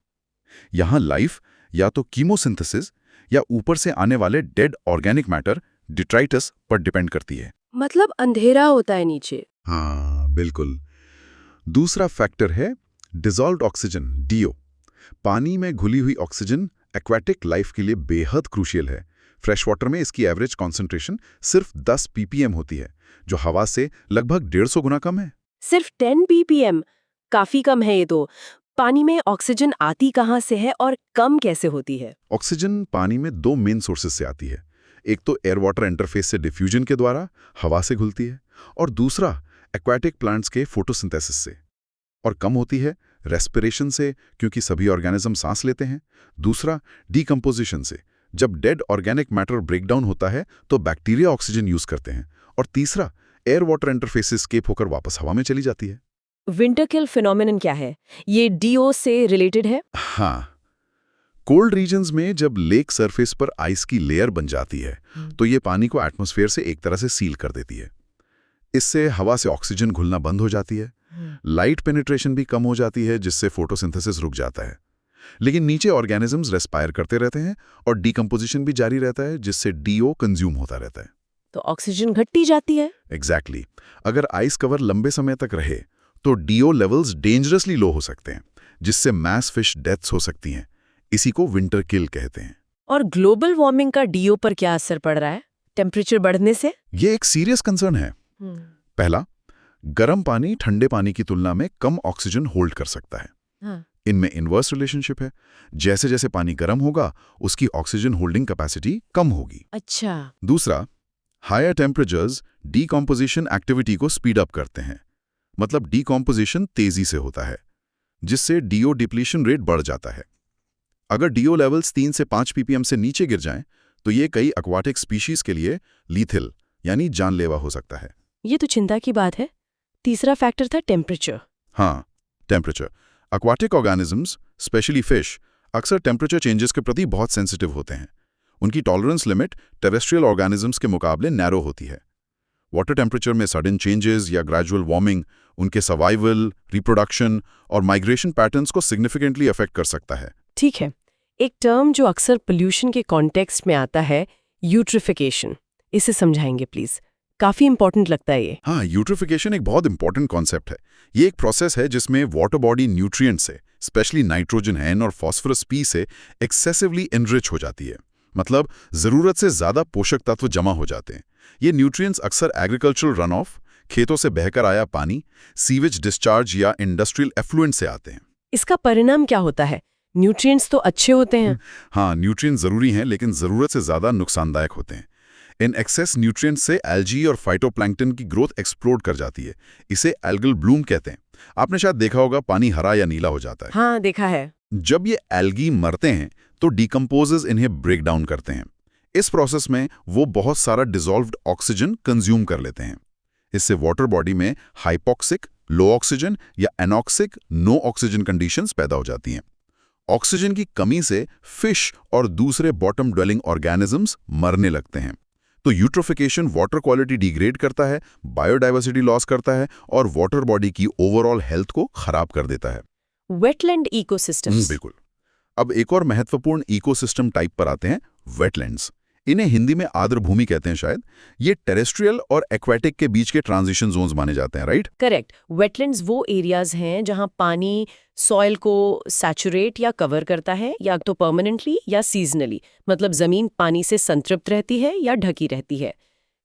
यहां लाइफ या तो कीमोसिंथेसिस या ऊपर से आने वाले डेड ऑर्गेनिक मैटर डिट्राइटस पर डिपेंड करती है। मतलब अंधेरा होता है नीचे। हाँ, बिल्कुल। दूसरा फैक्टर है डिसॉल्व्ड ऑक्सीजन डीओ। पानी में घुली हुई ऑक्सीजन एक्वाटिक लाइफ के लिए बेहद क्रूशियल है। फ्रेश वाटर में इसकी एवरेज कॉन्सेंट्रेशन सिर्फ 10 ppm होती है, जो हवा से लगभग 150 गुना कम है। सिर्फ 10 ppm? काफी कम है ये तो। पानी में ऑक्सीजन आती कहाँ से है और कम कैसे होती है? ऑक्सीजन पानी में 2 मेन सोर्सेज से आती है। एक तो एयर वाटर इंटरफेस से डिफ्यूजन के द्वारा हवा से घुलती है, और दूसरा एक्वाटिक प्लांट्स के फोटोसिंथेसिस से। और कम होती है रेस्पिरेशन से, क्योंकि सभी ऑर्गेनिज्म सांस लेते हैं। दूसरा डीकंपोजिशन से, जब डेड ऑर्गेनिक मैटर ब्रेकडाउन होता है तो बैक्टीरिया ऑक्सीजन यूज करते हैं। और तीसरा एयर वाटर इंटरफेस से एस्केप होकर वापस हवा में चली जाती है। विंटर किल फिनोमेनन क्या है? ये डीओ से रिलेटेड है? हाँ, कोल्ड रीजन्स में जब लेक सरफेस पर आइस की लेयर बन जाती है तो ये पानी को एटमॉस्फेयर से एक तरह से सील कर देती है। इससे हवा से ऑक्सीजन घुलना बंद हो जाती है, लाइट पेनिट्रेशन भी कम हो जाती है, जिससे फोटोसिंथेसिस रुक जाता है। लेकिन नीचे ऑर्गेनिजम्स रेस्पायर करते रहते हैं और डीकंपोजिशन भी जारी रहता है, जिससे डीओ कंज्यूम होता रहता है। तो ऑक्सीजन घटती जाती है। एग्जैक्टली। अगर आइस कवर लंबे समय तक रहे तो डीओ लेवल्स डेंजरसली लो हो सकते हैं, जिससे मैस फिश डेथ्स हो सकती हैं। इसी को विंटर किल कहते हैं। और ग्लोबल वार्मिंग का डीओ पर क्या असर पड़ रहा है टेम्परेचर बढ़ने से? ये एक सीरियस कंसर्न है। पहला, गर्म पानी ठंडे पानी की तुलना में कम ऑक्सीजन होल्ड कर सकता है। हाँ। इनमें इन्वर्स रिलेशनशिप है। जैसे जैसे पानी गर्म होगा उसकी ऑक्सीजन होल्डिंग कैपेसिटी कम होगी। अच्छा। दूसरा, हायर टेम्परेचर्स डीकॉम्पोजिशन एक्टिविटी को स्पीड अप करते हैं। मतलब डीकॉम्पोजिशन तेजी से होता है, जिससे डीओ डिप्लीशन रेट बढ़ जाता है। अगर डीओ लेवल्स 3 से 5 ppm से नीचे गिर जाएं तो ये कई एक्वाटिक स्पीशीज के लिए लीथल यानी जानलेवा हो सकता है। ये तो चिंता की बात है। तीसरा फैक्टर था टेम्परेचर। हाँ, temperature. Aquatic organisms, specially fish, अक्सर टेम्परेचर चेंजेस के प्रति बहुत सेंसिटिव होते हैं। उनकी टॉलरेंस लिमिट टेरेस्ट्रियल ऑर्गेनिजम्स के मुकाबले नैरो होती है। वाटर टेम्परेचर में सडन चेंजेस या ग्रेजुअल वार्मिंग उनके सर्वाइवल, रिप्रोडक्शन और माइग्रेशन पैटर्न्स को सिग्निफिकेंटली अफेक्ट कर सकता है। ठीक है। एक टर्म जो अक्सर पोल्यूशन के कॉन्टेक्स्ट में आता है, यूट्रिफिकेशन। इसे समझाएंगे प्लीज, काफी इंपॉर्टेंट लगता है ये। हाँ, यूट्रिफिकेशन एक बहुत इंपॉर्टेंट कॉन्सेप्ट है। ये एक प्रोसेस है जिसमें वाटर बॉडी न्यूट्रिएंट से, स्पेशली नाइट्रोजन एन और फास्फोरस पी से एक्सेसिवली एनरिच हो जाती है। मतलब जरूरत से ज्यादा पोषक तत्व जमा हो जाते हैं। ये न्यूट्रिएंट्स अक्सर एग्रीकल्चरल रन ऑफ, खेतों से बहकर आया पानी, सीवेज डिस्चार्ज या इंडस्ट्रियल एफ्लुएंट से आते हैं। इसका परिणाम क्या होता है? न्यूट्रिएंट्स तो अच्छे होते हैं। हाँ, न्यूट्रिएंट्स जरूरी हैं, लेकिन जरूरत से ज्यादा नुकसानदायक होते हैं। इन एक्सेस न्यूट्रिएंट्स से एल्गी और फाइटोप्लैंक्टन की ग्रोथ एक्सप्लोड कर जाती है। इसे एल्गल ब्लूम कहते हैं। आपने शायद देखा होगा, पानी हरा या नीला हो जाता है। हाँ, देखा है। जब ये एल्गी मरते हैं तो डीकंपोजर्स इन्हें ब्रेक डाउन करते हैं। इस प्रोसेस में वो बहुत सारा डिसॉल्व्ड ऑक्सीजन कंज्यूम कर लेते हैं। इससे वाटर बॉडी में हाइपोक्सिक, लो ऑक्सीजन या एनॉक्सिक, नो ऑक्सीजन कंडीशंस पैदा हो जाती हैं। ऑक्सीजन की कमी से फिश और दूसरे बॉटम ड्वेलिंग ऑर्गेनिजम्स मरने लगते हैं। तो यूट्रोफिकेशन वाटर क्वालिटी डिग्रेड करता है, बायोडाइवर्सिटी लॉस करता है और वाटर बॉडी की ओवरऑल हेल्थ को खराब कर देता है। Wetland ecosystems. बिल्कुल। अब एक और महत्वपूर्ण इकोसिस्टम टाइप पर आते हैं, वेटलैंड्स। इन्हें हिंदी में आर्द्र भूमि कहते हैं शायद। ये टेरेस्ट्रियल और एक्वेटिक के बीच के ट्रांजिशन जोन्स माने जाते हैं, राइट? करेक्ट। वेटलैंड्स वो एरियाज हैं जहां पानी सॉइल को सैचुरेट या कवर करता है, या तो परमानेंटली या सीजनली, मतलब जमीन पानी से संतृप्त रहती है या ढकी रहती है।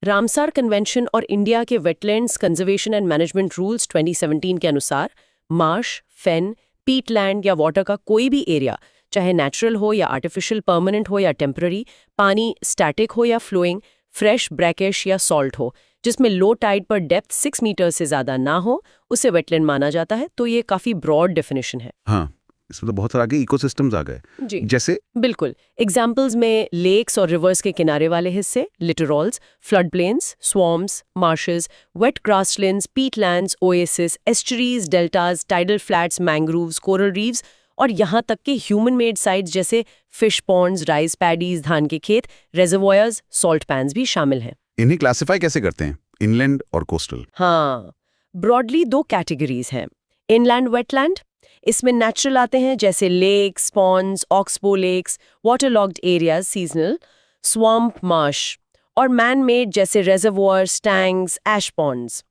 रामसार कन्वेंशन और इंडिया के wetlands conservation and management rules 2017 के अनुसार मार्श, फेन, पीटलैंड या वाटर का कोई भी एरिया, चाहे नेचुरल हो या आर्टिफिशियल, परमानेंट हो या टेम्पररी, पानी स्टैटिक हो या फ्लोइंग, फ्रेश, ब्रैकिश या सॉल्ट हो, जिसमें लो टाइड पर डेप्थ 6 मीटर से ज्यादा ना हो, उसे वेटलैंड माना जाता है। तो ये काफी ब्रॉड डेफिनेशन है। हाँ, इसमें तो बहुत सारे आगे इकोसिस्टम्स आ गए। जी, जैसे बिल्कुल। एग्जाम्पल्स में लेक्स और रिवर्स के किनारे वाले हिस्से, littorals, flood plains, swamps, marshes, wet grasslands, peatlands, oasis, estuaries, deltas, tidal flats, mangroves, coral reefs और यहाँ तक के ह्यूमन मेड साइट्स जैसे फिश पॉन्ड्स, राइस पैडीज, धान के खेत, रेजर्वॉयर्स, सॉल्ट पैन्स भी शामिल हैं। इन्हें क्लासिफाई कैसे करते हैं, इनलैंड और कोस्टल? हाँ, ब्रॉडली 2 कैटेगरीज हैं। इनलैंड वेटलैंड, इसमें नेचुरल आते हैं जैसे lakes, ponds, oxbow lakes, waterlogged areas seasonal, swamp, marsh, और मैन मेड जैसे reservoirs, tanks, ash ponds.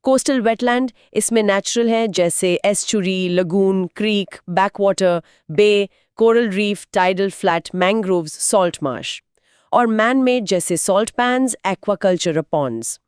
Coastal wetland, इसमें नेचुरल हैं जैसे estuary, lagoon, creek, backwater, bay, coral reef, tidal flat, mangroves, salt marsh, और man made जैसे salt pans, aquaculture, ponds.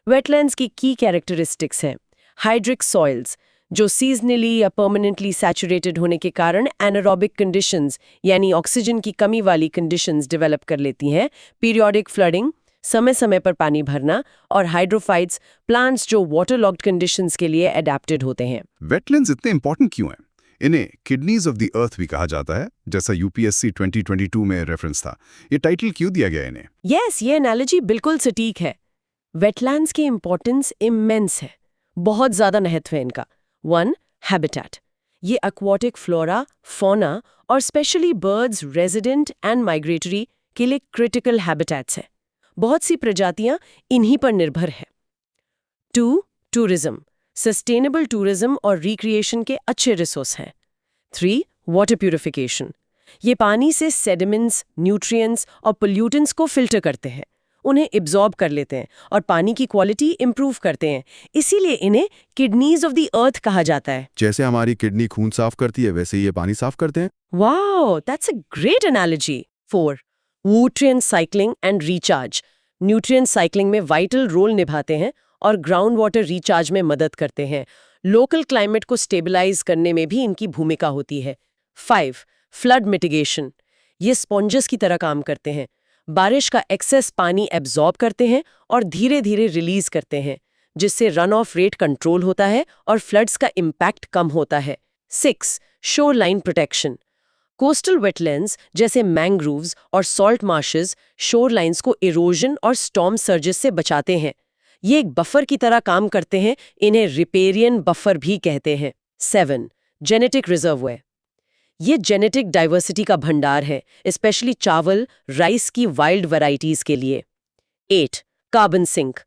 Wetlands की characteristics हैं hydric soils, जो seasonally या परमानेंटली सैचुरेटेड होने के कारण एनारोबिक कंडीशंस यानी ऑक्सीजन की कमी वाली कंडीशंस डेवलप कर लेती हैं, पीरियोडिक फ्लडिंग, समय समय पर पानी भरना, और हाइड्रोफाइट्स, प्लांट्स जो वाटरलॉग्ड कंडीशंस के लिए अडेप्टेड होते हैं। वेटलैंड्स इतने इंपॉर्टेंट क्यों हैं? इन्हें किडनीज ऑफ द अर्थ भी कहा जाता है, जैसा यूपीएससी 2022 में रेफरेंस था। ये टाइटल क्यों दिया गया इन्हें? यस, ये एनालॉजी बिल्कुल सटीक है। वेटलैंड्स की इंपॉर्टेंस इमेंस है, बहुत ज्यादा महत्व है इनका। 1. हैबिटेट, ये एक्वाटिक फ्लोरा, फौना और specially birds, resident and migratory के लिए क्रिटिकल हैबिटेट्स हैं। बहुत सी प्रजातियां इन्हीं पर निर्भर है। 2. टूरिज्म, सस्टेनेबल टूरिज्म और रिक्रिएशन के अच्छे रिसोर्स हैं। 3. वाटर प्यूरिफिकेशन, ये पानी से सेडिमेंट्स, न्यूट्रिएंट्स और पोल्यूटेंट्स को फिल्टर करते हैं, उन्हें एब्जॉर्ब कर लेते हैं और पानी की क्वालिटी इंप्रूव करते हैं। इसीलिए इन्हें किडनीज ऑफ द अर्थ कहा जाता है। जैसे हमारी किडनी खून साफ करती है, वैसे ही ये पानी साफ करते हैं। Wow, that's a great analogy. 4. Nutrient cycling and recharge, nutrient cycling में वाइटल रोल निभाते हैं और ग्राउंड वाटर रिचार्ज में मदद करते हैं। लोकल क्लाइमेट को स्टेबलाइज करने में भी इनकी भूमिका होती है। 5. फ्लड मिटिगेशन, ये स्पॉन्जेस की तरह काम करते हैं, बारिश का एक्सेस पानी एब्जॉर्ब करते हैं और धीरे धीरे रिलीज करते हैं, जिससे रन ऑफ रेट कंट्रोल होता है और फ्लड्स का इम्पैक्ट कम होता है। 6. Shore line protection, coastal wetlands जैसे मैंग्रोव्स और सॉल्ट मार्शेस शोर लाइन्स को इरोजन और स्टॉर्म सर्जेस से बचाते हैं। ये एक बफर की तरह काम करते हैं, इन्हें रिपेरियन बफर भी कहते हैं। 7. जेनेटिक रिजर्वोयर, ये जेनेटिक डाइवर्सिटी का भंडार है, स्पेशली चावल, राइस की वाइल्ड वैरायटीज के लिए। 8. कार्बन सिंक,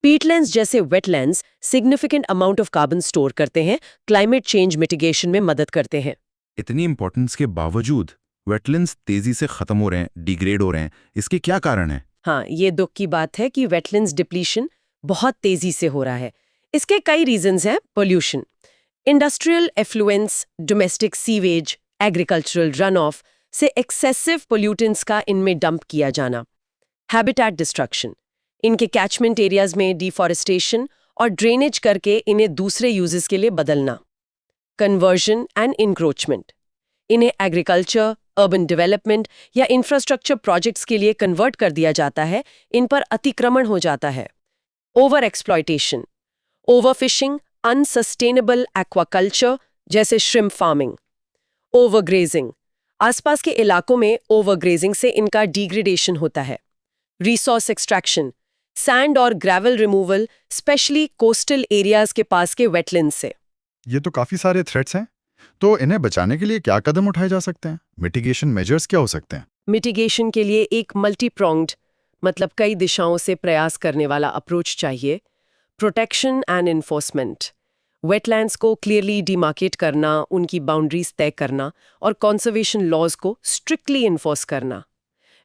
पीटलैंड्स जैसे wetlands significant amount of carbon store करते हैं, क्लाइमेट चेंज मिटिगेशन में मदद करते हैं। इतनी इंपॉर्टेंस के बावजूद वेटलैंड्स तेजी से खत्म हो रहे हैं, डिग्रेड हो रहे हैं, इसके क्या कारण है? हाँ, ये दुख की बात है कि वेटलैंड्स डिप्लीशन बहुत तेजी से हो रहा है। इसके कई रीजंस हैं। Pollution, industrial affluence, domestic sewage, agricultural run of से एक्सेसिव पोल्यूटेंट्स का इनमें डंप किया जाना। हैबिटेट डिस्ट्रक्शन, इनके कैचमेंट एरियाज में डिफॉरेस्टेशन और ड्रेनेज करके इन्हें दूसरे यूजेस के लिए बदलना। कन्वर्जन एंड इंक्रोचमेंट, इन्हें एग्रीकल्चर, अर्बन डेवलपमेंट या इंफ्रास्ट्रक्चर प्रोजेक्ट्स के लिए कन्वर्ट कर दिया जाता है, इन पर अतिक्रमण हो जाता है। Over exploitation, overfishing, unsustainable aquaculture जैसे श्रिम्प फार्मिंग। ओवरग्रेजिंग, आसपास के इलाकों में ओवरग्रेजिंग से इनका डिग्रेडेशन होता है। रिसोर्स एक्सट्रैक्शन, सैंड और gravel removal, specially coastal areas के पास के वेटलैंड्स से। ये तो काफी सारे थ्रेट्स हैं, तो इन्हें बचाने के लिए क्या कदम उठाए जा सकते हैं? मिटिगेशन मेजर्स क्या हो सकते हैं? मिटिगेशन के लिए एक मल्टी प्रोंग्ड मतलब कई दिशाओं से प्रयास करने वाला अप्रोच चाहिए। प्रोटेक्शन एंड इन्फोर्समेंट, वेटलैंड्स को क्लियरली डिमार्केट करना, उनकी बाउंड्रीज तय करना और कंजर्वेशन लॉज को स्ट्रिक्टली इन्फोर्स करना।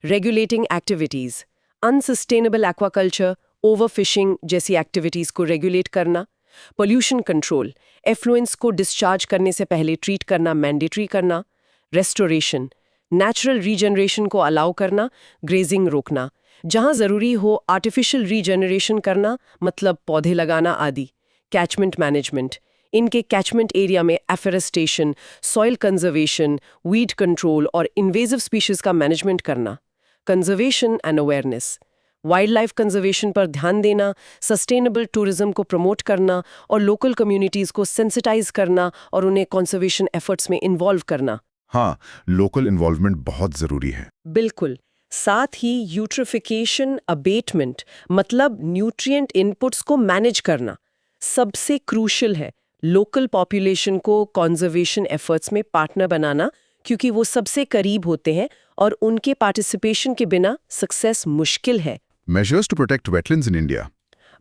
Regulating activities, unsustainable aquaculture, overfishing जैसी एक्टिविटीज को रेगुलेट करना। पोल्यूशन कंट्रोल, एफ्लुएंस को डिस्चार्ज करने से पहले ट्रीट करना मैंडेटरी करना। रेस्टोरेशन, नेचुरल रीजनरेशन को अलाउ करना, ग्रेजिंग रोकना। जहां जरूरी हो आर्टिफिशियल रीजनरेशन करना, मतलब पौधे लगाना आदि। कैचमेंट मैनेजमेंट, इनके कैचमेंट एरिया में afforestation, soil conservation, weed control और इन्वेजिव स्पीशीज का मैनेजमेंट करना। Conservation and awareness, wild life conservation पर ध्यान देना, सस्टेनेबल टूरिज्म को प्रमोट करना और लोकल कम्युनिटीज को सेंसिटाइज करना और उन्हें कंजर्वेशन एफर्ट्स में इन्वॉल्व करना। हाँ, लोकल इन्वॉल्वमेंट बहुत जरूरी है। बिल्कुल। साथ ही यूट्रिफिकेशन अबेटमेंट मतलब न्यूट्रिएंट इनपुट्स को मैनेज करना सबसे क्रूशियल है। लोकल पॉपुलेशन को कंजर्वेशन एफर्ट्स में पार्टनर बनाना, क्योंकि वो सबसे करीब होते हैं और उनके पार्टिसिपेशन के बिना सक्सेस मुश्किल है। Measures to protect wetlands in India.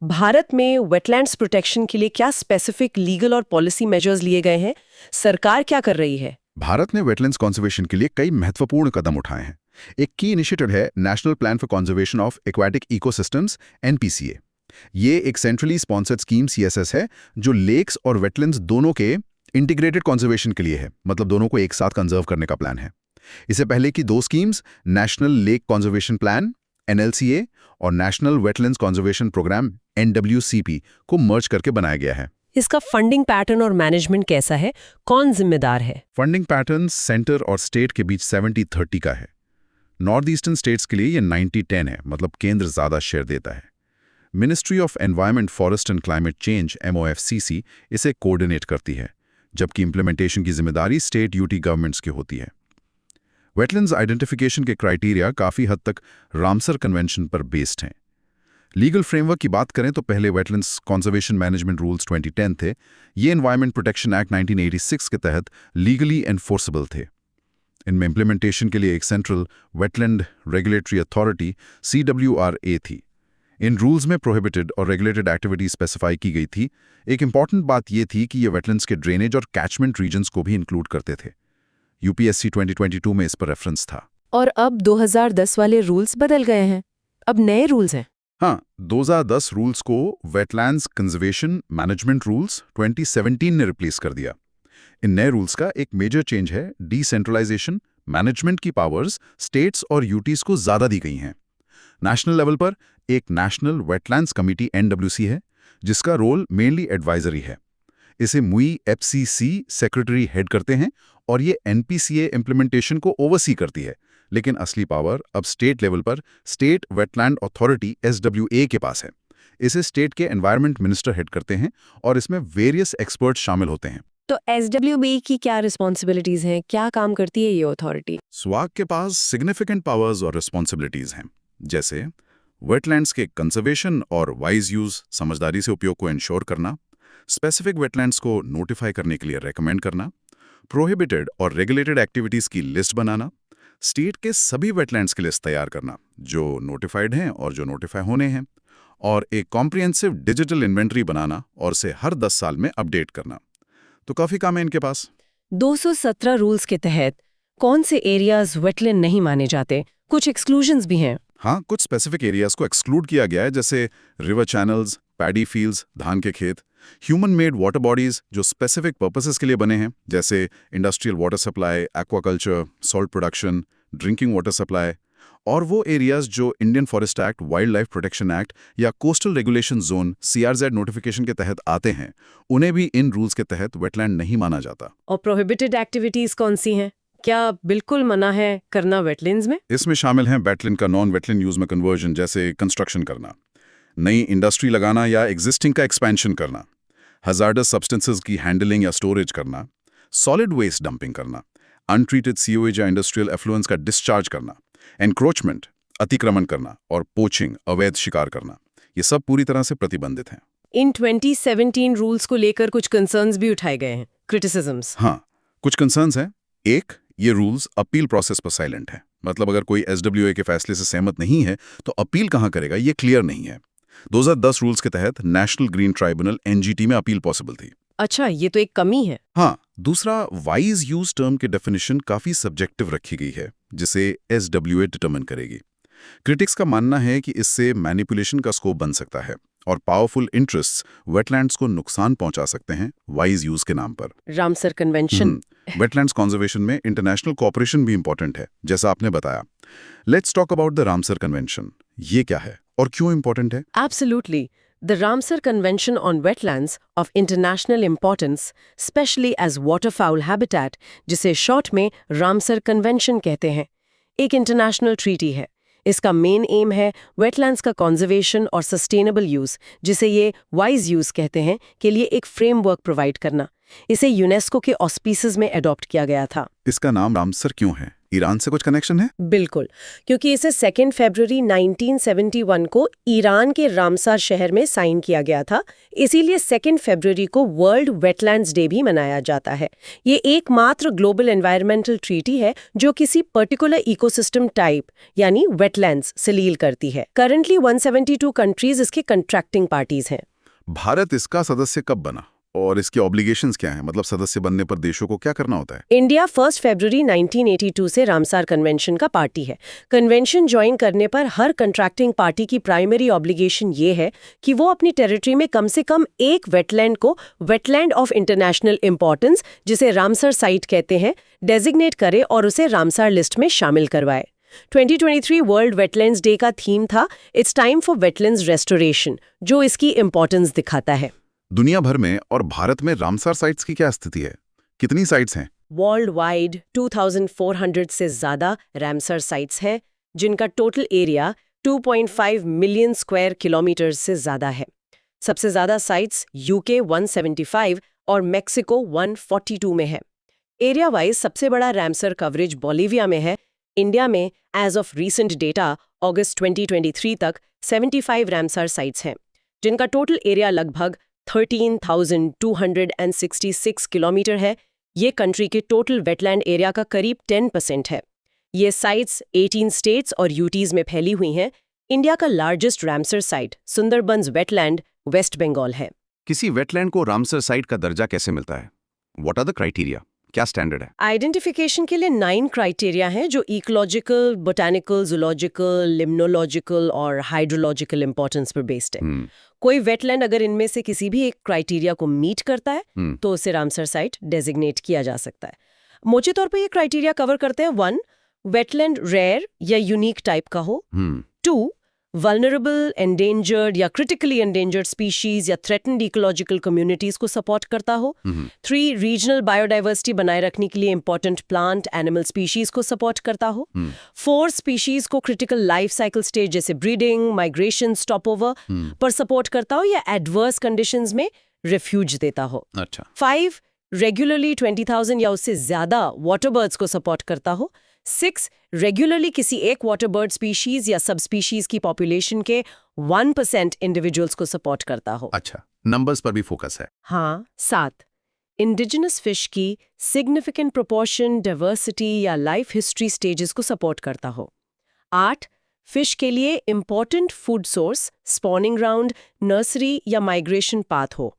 Bharat में वेटलैंड्स प्रोटेक्शन के लिए क्या स्पेसिफिक लीगल और पॉलिसी मेजर्स लिए गए हैं? सरकार क्या कर रही है? भारत ने वेटलैंड्स कंजर्वेशन के लिए कई महत्वपूर्ण कदम उठाए हैं। एक की इनिशिएटिव है national plan for conservation of aquatic ecosystems (NPCA). ये एक सेंट्रली स्पॉन्सर्ड स्कीम CSS है जो लेक्स और वेटलैंड्स दोनों के इंटीग्रेटेड कंजर्वेशन के लिए है, मतलब दोनों को एक साथ कंजर्व करने का प्लान है। इससे पहले की दो schemes national lake conservation plan (NLCA) और national wetlands conservation programme (NWCP) को मर्ज करके बनाया गया है। इसका फंडिंग पैटर्न और मैनेजमेंट कैसा है? कौन जिम्मेदार है? फंडिंग पैटर्न सेंटर और स्टेट के बीच 70-30 का है। नॉर्थ ईस्टर्न स्टेट्स के लिए ये 90-10 है, मतलब केंद्र ज्यादा शेयर देता है। Ministry of environment, forest and climate change (MOFCC) इसे कोऑर्डिनेट करती है, जबकि इंप्लीमेंटेशन की जिम्मेदारी स्टेट यूटी गवर्नमेंट्स की होती है। वेटलैंड्स आइडेंटिफिकेशन के क्राइटेरिया काफ़ी हद तक रामसर कन्वेंशन पर बेस्ड हैं। लीगल फ्रेमवर्क की बात करें तो पहले वेटलैंड्स कंजर्वेशन मैनेजमेंट रूल्स 2010 थे। ये एनवायरनमेंट प्रोटेक्शन एक्ट 1986 के तहत लीगली एनफोर्सेबल थे। इनमें इंप्लीमेंटेशन के लिए एक central wetland regulatory authority CWRA थी। इन रूल्स में प्रोहिबिटेड और रेगुलेटेड एक्टिविटी स्पेसिफाई की गई थी। एक इंपॉर्टेंट बात यह थी कि ये वेटलैंड्स के ड्रेनेज और कैचमेंट रीजन्स को भी इंक्लूड करते थे। UPSC 2022 में इस पर रेफरेंस था। और अब 2010 वाले रूल्स बदल गए हैं, अब नए रूल्स हैं। हाँ, 2010 रूल्स को वेटलैंड्स कंजर्वेशन मैनेजमेंट रूल्स 2017 ने रिप्लेस कर दिया। इन नए रूल्स का एक मेजर चेंज है डिसेंट्रलाइजेशन। मैनेजमेंट की पावर्स स्टेट्स और यूटीज को ज्यादा दी गई हैं। नेशनल लेवल पर एक नेशनल वेटलैंड्स कमिटी NWC है, जिसका रोल मेनली एडवाइजरी है। इसे MUI FCC सेक्रेटरी हेड करते हैं और ये NPCA इम्प्लीमेंटेशन को ओवरसी करती है। लेकिन असली पावर अब स्टेट लेवल पर स्टेट वेटलैंड अथॉरिटी SWA के पास है। इसे स्टेट के एनवायरनमेंट मिनिस्टर हेड करते हैं और इसमें वेरियस एक्सपर्ट शामिल होते हैं। तो SWA की क्या रिस्पॉन्सिबिलिटीज हैं? क्या काम करती है ये अथॉरिटी? स्वाग के पास सिग्निफिकेंट पावर्स और रिस्पॉन्सिबिलिटीज हैं, जैसे वेटलैंड्स के कंजर्वेशन और वाइज यूज समझदारी से उपयोग को इंश्योर करना, स्पेसिफिक वेटलैंड्स को नोटिफाई करने के लिए रेकमेंड करना, प्रोहिबिटेड और रेगुलेटेड एक्टिविटीज की लिस्ट बनाना, स्टेट के सभी वेटलैंड्स की लिस्ट तैयार करना जो नोटिफाइड हैं और जो नोटिफाई होने हैं, और एक कॉम्प्रिहेंसिव डिजिटल इन्वेंट्री बनाना और उसे हर 10 साल में अपडेट करना। तो काफी काम है इनके पास। 217 रूल्स के तहत कौन से एरियाज वेटलैंड नहीं माने जाते? कुछ एक्सक्लूजन्स भी हैं। हाँ, कुछ स्पेसिफिक एरियाज को एक्सक्लूड किया गया है, जैसे रिवर चैनल्स, पैडी फील्ड्स, धान के खेत, ह्यूमन मेड वाटर बॉडीज जो स्पेसिफिक पर्पसेस के लिए बने हैं, जैसे industrial water supply, aquaculture, salt production, drinking water supply, और वो एरियाज जो Indian forest act, wildlife protection act या coastal regulation zone CRZ notification के तहत आते हैं, उन्हें भी इन रूल्स के तहत वेटलैंड नहीं माना जाता। और प्रोहिबिटेड एक्टिविटीज कौन सी हैं? क्या बिल्कुल मना है करना वेटलैंड्स में? इसमें शामिल हैं वेटलैंड का नॉन वेटलैंड यूज में कन्वर्जन, जैसे कंस्ट्रक्शन करना, नई इंडस्ट्री लगाना या एग्जिस्टिंग का एक्सपेंशन करना, हजार्डस सब्सटेंसेस की हैंडलिंग या स्टोरेज करना, सॉलिड वेस्ट डंपिंग करना, अनट्रीटेड सीवेज या इंडस्ट्रियल एफ्लुएंस का डिस्चार्ज करना, एनक्रोचमेंट, अतिक्रमण करना, और पोचिंग, अवैध शिकार करना। ये सब पूरी तरह से प्रतिबंधित हैं। इन 2017 रूल्स को लेकर कुछ कंसर्न्स भी उठाए गए हैं, क्रिटिसिज्म्स। हाँ, कुछ कंसर्न्स हैं। एक, ये रूल्स अपील प्रोसेस पर साइलेंट है, मतलब अगर कोई एसडब्ल्यूए के फैसले से सहमत नहीं है तो अपील कहाँ करेगा, ये क्लियर नहीं है। 2010 रूल्स के तहत नेशनल ग्रीन ट्राइब्यूनल एनजीटी में अपील पॉसिबल थी। अच्छा, ये तो एक कमी है। हाँ, दूसरा, वाइज यूज टर्म की डेफिनेशन काफी सब्जेक्टिव रखी गई है, जिसे एसडब्ल्यूए डिटरमिन करेगी। क्रिटिक्स का मानना है कि इससे मैनिपुलेशन का स्कोप बन सकता है और पावरफुल इंटरेस्ट्स वेटलैंड्स को नुकसान पहुंचा सकते हैं वाइज यूज के नाम पर। Ramsar convention. वेटलैंड्स कंजर्वेशन में इंटरनेशनल कोऑपरेशन भी इंपॉर्टेंट है, जैसा आपने बताया। Let's talk about the Ramsar convention. ये क्या है और क्यों इंपॉर्टेंट है? Absolutely. The Ramsar Convention on Wetlands of International Importance, especially as waterfowl habitat, जिसे शॉर्ट में रामसर कन्वेंशन कहते हैं, एक इंटरनेशनल ट्रीटी है। इसका मेन एम है वेटलैंड्स का कंजर्वेशन और सस्टेनेबल यूज, जिसे ये वाइज यूज कहते हैं, के लिए एक फ्रेमवर्क प्रोवाइड करना। इसे यूनेस्को के ऑस्पिसेस में अडॉप्ट किया गया था। इसका नाम रामसर क्यों है? ईरान से कुछ कनेक्शन है? बिल्कुल, क्योंकि इसे 2 फरवरी 1971 को ईरान के रामसर शहर में साइन किया गया था, इसीलिए 2 फरवरी को वर्ल्ड वेटलैंड्स डे भी मनाया जाता है। ये एकमात्र ग्लोबल एनवायरमेंटल ट्रीटी है जो किसी पर्टिकुलर इकोसिस्टम टाइप यानी वेटलैंड्स से डील करती है। करंटली 172 कंट्रीज इसके कंट्रैक्टिंग पार्टीज हैं। भारत इसका सदस्य कब बना और इसके ऑब्लिगेशंस क्या हैं? मतलब सदस्य बनने पर देशों को क्या करना होता है? इंडिया 1 फरवरी 1982 से रामसर कन्वेंशन का पार्टी है। कन्वेंशन ज्वाइन करने पर हर कंट्रैक्टिंग पार्टी की प्राइमरी ऑब्लिगेशन ये है कि वो अपनी टेरिटरी में कम से कम एक वेटलैंड को वेटलैंड ऑफ इंटरनेशनल इंपॉर्टेंस, जिसे रामसर साइट कहते हैं, डेजिग्नेट करे और उसे रामसर लिस्ट में शामिल करवाए। 2023 वर्ल्ड वेटलैंड्स डे का थीम था it's time for wetlands restoration, जो इसकी इंपॉर्टेंस दिखाता है। दुनिया भर में और भारत में रामसर साइट्स की क्या स्थिति है? कितनी साइट्स हैं? वर्ल्ड वाइड 2400 से ज्यादा रामसर साइट्स हैं, जिनका total area 2.5 million square kilometre से ज्यादा है। सबसे ज्यादा साइट्स यूके 175 और मेक्सिको 142 में है। एरिया वाइज सबसे बड़ा रामसर कवरेज बोलिविया में है। इंडिया में एज ऑफ रीसेंट डेटा अगस्त 2023 तक 75 रामसर साइट्स हैं, जिनका टोटल एरिया लगभग 13,266 किलोमीटर है। ये कंट्री के टोटल वेटलैंड एरिया का करीब 10% है। ये साइट्स 18 स्टेट्स और यूटीज में फैली हुई हैं। इंडिया का largest Ramsar site Sundarbans wetland West Bengal है। किसी वेटलैंड को रामसर साइट का दर्जा कैसे मिलता है? What are the criteria? क्या स्टैंडर्ड है? आइडेंटिफिकेशन के लिए 9 क्राइटेरिया हैं, जो इकोलॉजिकल, बोटानिकल, जूलॉजिकल, लिम्नोलॉजिकल और हाइड्रोलॉजिकल इंपॉर्टेंस पर बेस्ड है। कोई वेटलैंड अगर इनमें से किसी भी एक क्राइटेरिया को मीट करता है तो उसे रामसर साइट डेजिग्नेट किया जा सकता है। मोटे तौर पे ये क्राइटेरिया कवर करते हैं 1. वेटलैंड रेयर या यूनिक टाइप का हो। 2. वल्नरेबल, एंडेंजर्ड या क्रिटिकली एंडेंजर्ड स्पीशीज या थ्रेटन्ड इकोलॉजिकल कम्युनिटीज को सपोर्ट करता हो। 3. रीजनल बायोडाइवर्सिटी बनाए रखने के लिए इंपॉर्टेंट प्लांट एनिमल स्पीशीज को सपोर्ट करता हो। 4. स्पीशीज को क्रिटिकल लाइफ साइकिल स्टेज जैसे ब्रीडिंग, माइग्रेशन, स्टॉपओवर पर सपोर्ट करता हो या एडवर्स कंडीशंस में रिफ्यूज देता हो। अच्छा। 5. रेगुलरली 20,000 या उससे ज्यादा वाटर बर्ड्स को सपोर्ट करता हो। 6. रेगुलरली किसी एक वाटर बर्ड स्पीशीज या सब स्पीशीज की पॉपुलेशन के 1% इंडिविजुअल्स को सपोर्ट करता हो। अच्छा, नंबर्स पर भी फोकस है। हाँ। 7. इंडिजिनस फिश की सिग्निफिकेंट प्रोपोर्शन, डाइवर्सिटी या लाइफ हिस्ट्री स्टेजेस को सपोर्ट करता हो। 8. फिश के लिए important food source, spawning ground, nursery या माइग्रेशन पाथ हो।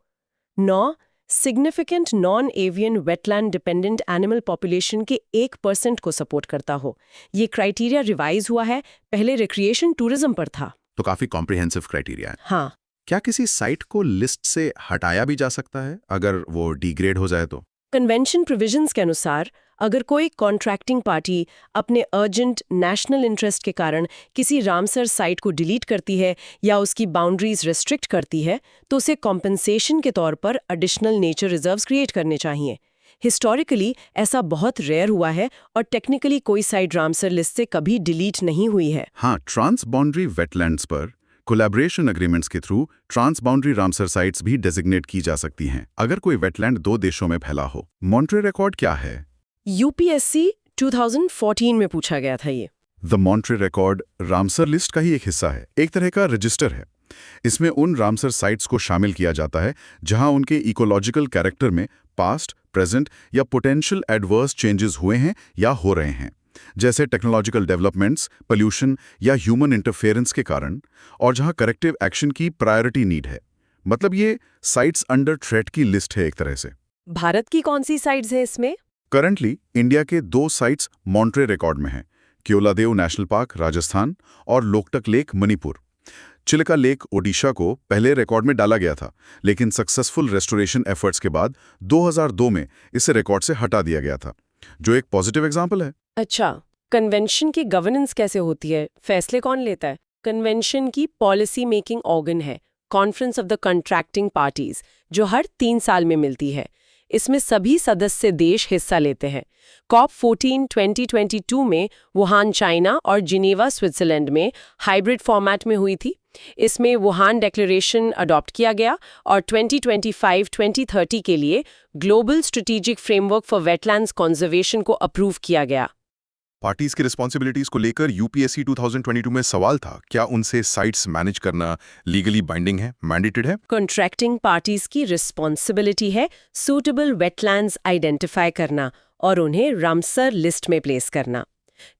9. Significant non avian wetland dependent animal population के 1% को सपोर्ट करता हो। ये क्राइटेरिया रिवाइज हुआ है, पहले रिक्रिएशन टूरिज्म पर था। तो काफी कॉम्प्रिहेंसिव क्राइटेरिया है। हाँ। क्या किसी साइट को लिस्ट से हटाया भी जा सकता है अगर वो डिग्रेड हो जाए तो? कन्वेंशन प्रोविजंस के अनुसार अगर कोई कॉन्ट्रैक्टिंग पार्टी अपने अर्जेंट नेशनल इंटरेस्ट के कारण किसी रामसर साइट को डिलीट करती है या उसकी बाउंड्रीज रिस्ट्रिक्ट करती है, तो उसे कॉम्पेंसेशन के तौर पर एडिशनल नेचर रिजर्व्स क्रिएट करने चाहिए। हिस्टोरिकली ऐसा बहुत रेयर हुआ है और टेक्निकली कोई साइट रामसर लिस्ट से कभी डिलीट नहीं हुई है। हाँ, ट्रांस बाउंड्री वेटलैंड्स पर कोलैबोरेशन एग्रीमेंट्स के through trans boundary Ramsar sites भी डेजिग्नेट की जा सकती हैं अगर कोई वेटलैंड 2 देशों में फैला हो। मॉन्ट्रियल अकॉर्ड क्या है? यूपीएससी 2014 में पूछा गया था ये। The Montreal accord Ramsar list का ही एक हिस्सा है, एक तरह का रजिस्टर है। इसमें उन रामसर साइट्स को शामिल किया जाता है जहां उनके इकोलॉजिकल कैरेक्टर में पास्ट, प्रेजेंट या पोटेंशियल एडवर्स चेंजेस हुए हैं या हो रहे हैं, जैसे टेक्नोलॉजिकल डेवलपमेंट्स, पोल्यूशन या ह्यूमन इंटरफेरेंस के कारण, और जहां करेक्टिव एक्शन की प्रायोरिटी नीड है। मतलब ये साइट्स अंडर थ्रेट की लिस्ट है एक तरह से। भारत की कौन सी साइट्स हैं इसमें? करंटली इंडिया के 2 साइट्स मॉन्ट्रे रिकॉर्ड में हैं, केओलादेव नेशनल पार्क राजस्थान और लोकटक लेक मणिपुर। चिल्का लेक ओडिशा को पहले रिकॉर्ड में डाला गया था, लेकिन सक्सेसफुल रेस्टोरेशन एफर्ट्स के बाद 2002 में इसे रिकॉर्ड से हटा दिया गया था, जो एक पॉजिटिव एग्जाम्पल है। अच्छा, कन्वेंशन की गवर्नेंस कैसे होती है? फैसले कौन लेता है? कन्वेंशन की पॉलिसी मेकिंग ऑर्गन है conference of the contracting parties, जो हर 3 साल में मिलती है। इसमें सभी सदस्य देश हिस्सा लेते हैं। COP14 2022 में वुहान चाइना और जिनेवा स्विट्जरलैंड में हाइब्रिड फॉर्मेट में हुई थी। इसमें वुहान डिक्लेरेशन अडॉप्ट किया गया और 2025-2030 के लिए global strategic framework for wetlands conservation को अप्रूव किया गया। पार्टीज की रिस्पॉन्सिबिलिटीज को लेकर यूपीएससी 2022 में सवाल था, क्या उनसे साइट्स मैनेज करना लीगली बाइंडिंग है, मैंडेटेड है? कॉन्ट्रैक्टिंग पार्टीज की रिस्पॉन्सिबिलिटी है सूटेबल वेटलैंड्स आइडेंटिफाई करना और उन्हें रामसर लिस्ट में प्लेस करना।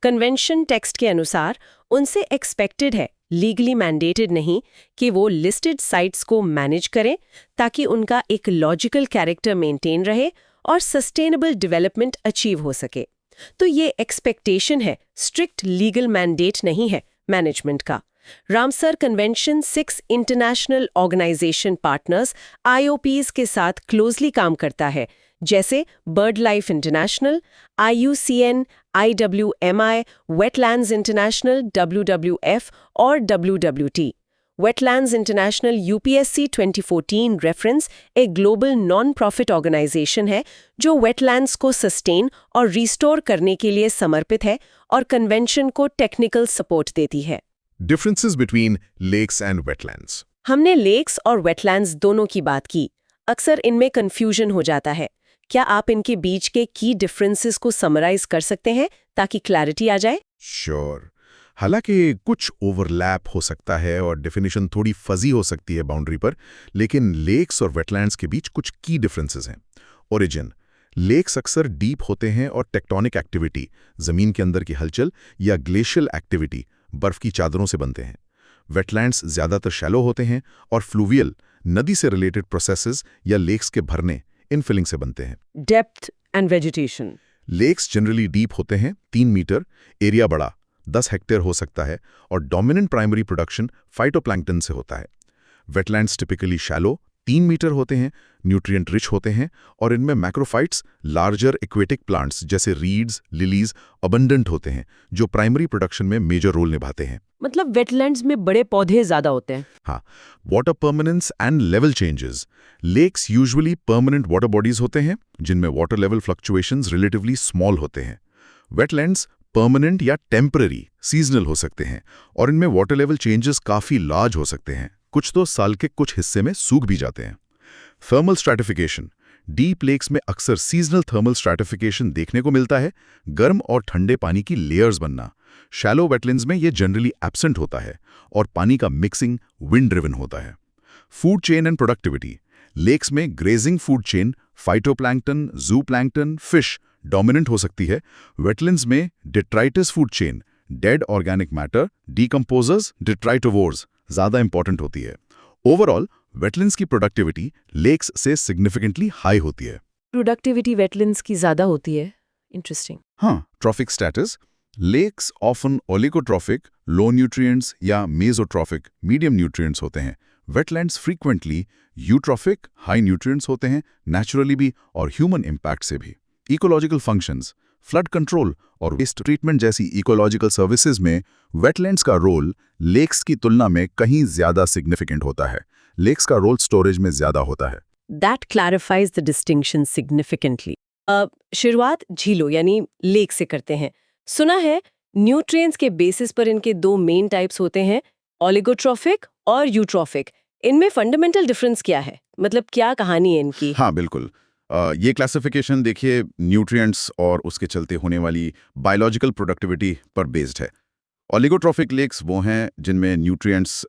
कन्वेंशन टेक्स्ट के अनुसार उनसे एक्सपेक्टेड है, लीगली मैंडेटेड नहीं, कि वो लिस्टेड साइट्स को मैनेज करें ताकि उनका एक लॉजिकल कैरेक्टर मेंटेन रहे और सस्टेनेबल डेवलपमेंट अचीव हो सके। तो ये एक्सपेक्टेशन है, स्ट्रिक्ट लीगल मैंडेट नहीं है मैनेजमेंट का। Ramsar convention 6 international organisation partners IOPs के साथ क्लोजली काम करता है, जैसे bird life international, IUCN, IWMI, wetlands international WWF और WWT। Wetlands international UPSC 2014 reference एक ग्लोबल नॉन प्रॉफिट ऑर्गेनाइजेशन है जो वेटलैंड्स को सस्टेन और रिस्टोर करने के लिए समर्पित है और कन्वेंशन को टेक्निकल सपोर्ट देती है। Differences between lakes and wetlands. हमने लेक्स और वेटलैंड्स दोनों की बात की। अक्सर इनमें कंफ्यूजन हो जाता है। क्या आप इनके बीच के की डिफरेंसेस को समराइज कर सकते हैं ताकि क्लैरिटी आ जाए? श्योर। हालांकि कुछ ओवरलैप हो सकता है और डेफिनेशन थोड़ी फजी हो सकती है बाउंड्री पर, लेकिन लेक्स और वेटलैंड्स के बीच कुछ की डिफरेंसेस हैं। ओरिजिन: लेक्स अक्सर डीप होते हैं और टेक्टोनिक एक्टिविटी, जमीन के अंदर की हलचल या ग्लेशियल एक्टिविटी, बर्फ की चादरों से बनते हैं। वेटलैंड्स ज्यादातर शैलो होते हैं और फ्लूवियल, नदी से रिलेटेड प्रोसेसेस या लेक्स के भरने, इनफिलिंग से बनते हैं। Depth and vegetation: lakes generally deep होते हैं, 3 मीटर, एरिया बड़ा, 10 हेक्टेयर हो सकता है, और डोमिनेंट प्राइमरी प्रोडक्शन फाइटोप्लैंक्टन से होता है। वेटलैंड्स टिपिकली शैलो, 3 मीटर होते हैं, न्यूट्रिएंट रिच होते हैं और इनमें मैक्रोफाइट्स, लार्जर एक्वेटिक प्लांट्स जैसे रीड्स, लिलीज अबंडेंट होते हैं, जो प्राइमरी प्रोडक्शन में मेजर रोल निभाते हैं। मतलब वेटलैंड्स में बड़े पौधे ज्यादा होते हैं। हाँ, water permanence and level changes: lakes usually permanent water bodies होते हैं जिनमें water level fluctuations relatively small होते हैं। वेटलैंड्स परमानेंट या टेम्पररी, सीजनल हो सकते हैं और इनमें वाटर लेवल चेंजेस काफी लार्ज हो सकते हैं, कुछ तो साल के कुछ हिस्से में सूख भी जाते हैं। थर्मल स्ट्रैटिफिकेशन: डीप लेक्स में अक्सर सीजनल थर्मल स्ट्रैटिफिकेशन देखने को मिलता है, गर्म और ठंडे पानी की लेयर्स बनना। शैलो वेटलैंड्स में ये जनरली एब्सेंट होता है और पानी का मिक्सिंग विंड ड्रिवन होता है। Food chain and productivity: lakes में grazing food chain, phytoplankton, zooplankton, fish dominant हो सकती है। वेटलैंड्स में detritus food chain, dead organic matter, decomposers, detritivores ज्यादा इंपॉर्टेंट होती है। ओवरऑल वेटलैंड्स की प्रोडक्टिविटी लेक्स से सिग्निफिकेंटली हाई होती है। प्रोडक्टिविटी वेटलैंड्स की ज्यादा होती है। इंटरेस्टिंग। हाँ, trophic status: lakes often oligotrophic, low nutrients या मेसोट्रॉफिक, मीडियम न्यूट्रिएंट्स होते हैं। Wetlands frequently eutrophic, high nutrients होते हैं, नेचुरली भी और ह्यूमन इम्पैक्ट से भी। इकोलॉजिकल फंक्शंस: फ्लड कंट्रोल और वेस्ट ट्रीटमेंट जैसी इकोलॉजिकल सर्विसेज में वेटलैंड्स का रोल लेक्स की तुलना में कहीं ज्यादा सिग्निफिकेंट होता है। लेक्स का रोल स्टोरेज में ज्यादा होता है। That clarifies the distinction significantly. शुरुआत झीलों यानी लेक से करते हैं। सुना है न्यूट्रिएंट्स के बेसिस पर इनके 2 मेन टाइप्स होते हैं, ओलिगोट्रॉफिक और यूट्रॉफिक। इनमें फंडामेंटल डिफरेंस क्या है? मतलब क्या कहानी है इनकी? हाँ, बिल्कुल। ये क्लासिफिकेशन देखिए न्यूट्रिएंट्स और उसके चलते होने वाली बायोलॉजिकल प्रोडक्टिविटी पर बेस्ड है। ओलिगोट्रॉफिक लेक्स वो हैं जिनमें न्यूट्रिएंट्स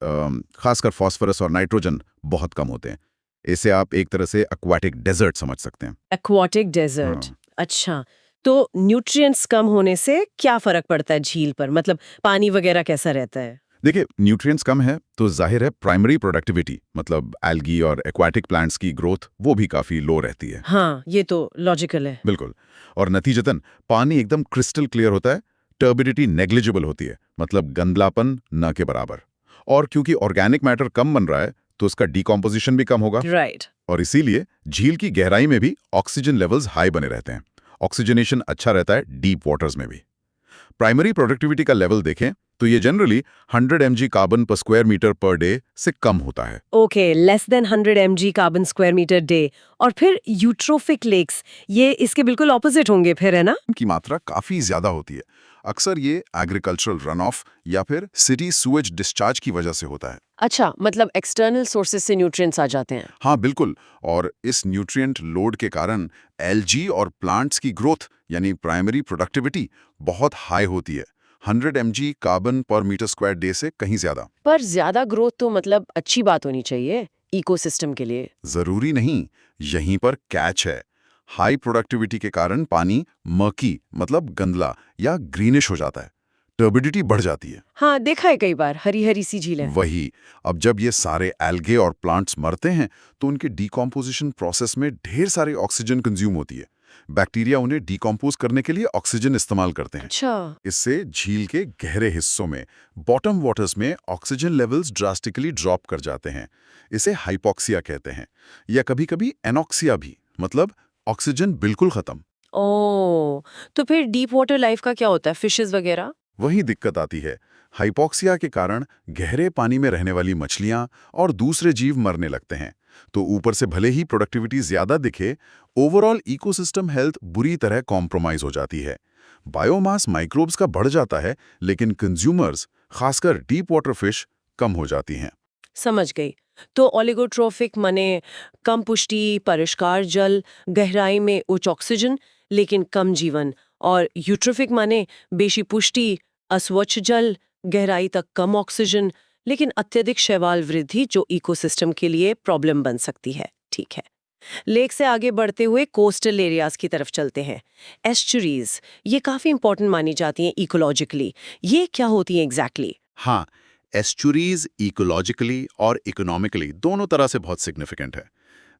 खासकर फास्फोरस और नाइट्रोजन बहुत कम होते हैं। इसे आप एक तरह से एक्वाटिक डेजर्ट समझ सकते हैं। Aquatic desert. अच्छा, तो न्यूट्रिएंट्स कम होने से क्या फर्क पड़ता है झील पर? मतलब पानी वगैरह कैसा रहता है? देखिए, न्यूट्रिएंट्स कम है तो जाहिर है प्राइमरी प्रोडक्टिविटी मतलब एल्गी और एक्वाटिक प्लांट्स की ग्रोथ वो भी काफ़ी लो रहती है। हाँ, ये तो लॉजिकल है। बिल्कुल। और नतीजतन पानी एकदम क्रिस्टल क्लियर होता है, टर्बिडिटी नेग्लिजिबल होती है, मतलब गंदलापन न के बराबर। और क्योंकि ऑर्गेनिक मैटर कम बन रहा है तो उसका डिकम्पोजिशन भी कम होगा। राइट। और इसीलिए झील की गहराई में भी ऑक्सीजन लेवल्स हाई बने रहते हैं। ऑक्सीजनेशन अच्छा रहता है डीप वाटर्स में भी। प्राइमरी प्रोडक्टिविटी का लेवल देखें तो ये generally 100 mg carbon per square metre per day से कम होता है। Okay, less than 100 mg carbon square metre day. और फिर यूट्रोफिक लेक्स, ये इसके बिल्कुल ऑपोजिट होंगे फिर, है ना? की मात्रा काफी ज्यादा होती है। अक्सर ये एग्रीकल्चरल रन ऑफ या फिर सिटी सूएज डिस्चार्ज की वजह से होता है। अच्छा, मतलब एक्सटर्नल सोर्सेज से न्यूट्रिएंट्स आ जाते हैं। हाँ बिल्कुल। और इस न्यूट्रिएंट लोड के कारण एल्गी और प्लांट्स की ग्रोथ यानी प्राइमरी प्रोडक्टिविटी बहुत हाई होती है, 100 mg कार्बन पर मीटर स्क्वायर डे से कहीं ज्यादा। पर ज्यादा ग्रोथ तो मतलब अच्छी बात होनी चाहिए इकोसिस्टम के लिए। जरूरी नहीं, यहीं पर कैच है। हाई प्रोडक्टिविटी के कारण पानी मर्की मतलब गंदला या ग्रीनिश हो जाता है, टर्बिडिटी बढ़ जाती है। हाँ, देखा है कई बार, हरी हरी सी झीलें। वही। अब जब ये सारे एल्गे और प्लांट्स मरते हैं तो उनके डिकम्पोजिशन प्रोसेस में ढेर सारे ऑक्सीजन कंज्यूम होती है। बैक्टीरिया उन्हें डिकम्पोज करने के लिए ऑक्सीजन इस्तेमाल करते हैं। अच्छा। इससे झील के गहरे हिस्सों में बॉटम वाटर्स में ऑक्सीजन लेवल्स ड्रास्टिकली ड्रॉप कर जाते हैं। इसे हाइपोक्सिया कहते हैं, या कभी-कभी एनॉक्सिया भी, मतलब ऑक्सीजन बिल्कुल खत्म। ओ, तो फिर डीप वाटर लाइफ का क्या होता है, फिशेस वगैरह? वही दिक्कत आती है। हाइपोक्सिया के कारण गहरे पानी में रहने वाली मछलियां और दूसरे जीव मरने लगते हैं। तो ऊपर से भले ही प्रोडक्टिविटी ज्यादा दिखे, ओवरऑल इकोसिस्टम हेल्थ बुरी तरह कॉम्प्रोमाइज हो जाती है। बायोमास माइक्रोब्स का बढ़ जाता है, लेकिन कंज्यूमर्स, खासकर डीप वाटर फिश, कम हो जाती हैं। समझ गई। तो ओलिगोट्रोफिक माने कम पुष्टि, परिष्कार जल, गहराई में उच्च ऑक्सीजन लेकिन कम जीवन, और यूट्रोफिक माने बेशी पुष्टि, अस्वच्छ जल, गहराई तक कम ऑक्सीजन लेकिन अत्यधिक शैवाल वृद्धि जो इकोसिस्टम के लिए प्रॉब्लम बन सकती है। ठीक है। लेक से आगे बढ़ते हुए कोस्टल एरियाज की तरफ चलते हैं। एस्चुरीज, ये काफी इंपॉर्टेंट मानी जाती हैं इकोलॉजिकली। ये क्या होती हैं एग्जैक्टली? हाँ, एस्चुरीज इकोलॉजिकली और इकोनॉमिकली दोनों तरह से बहुत सिग्निफिकेंट है।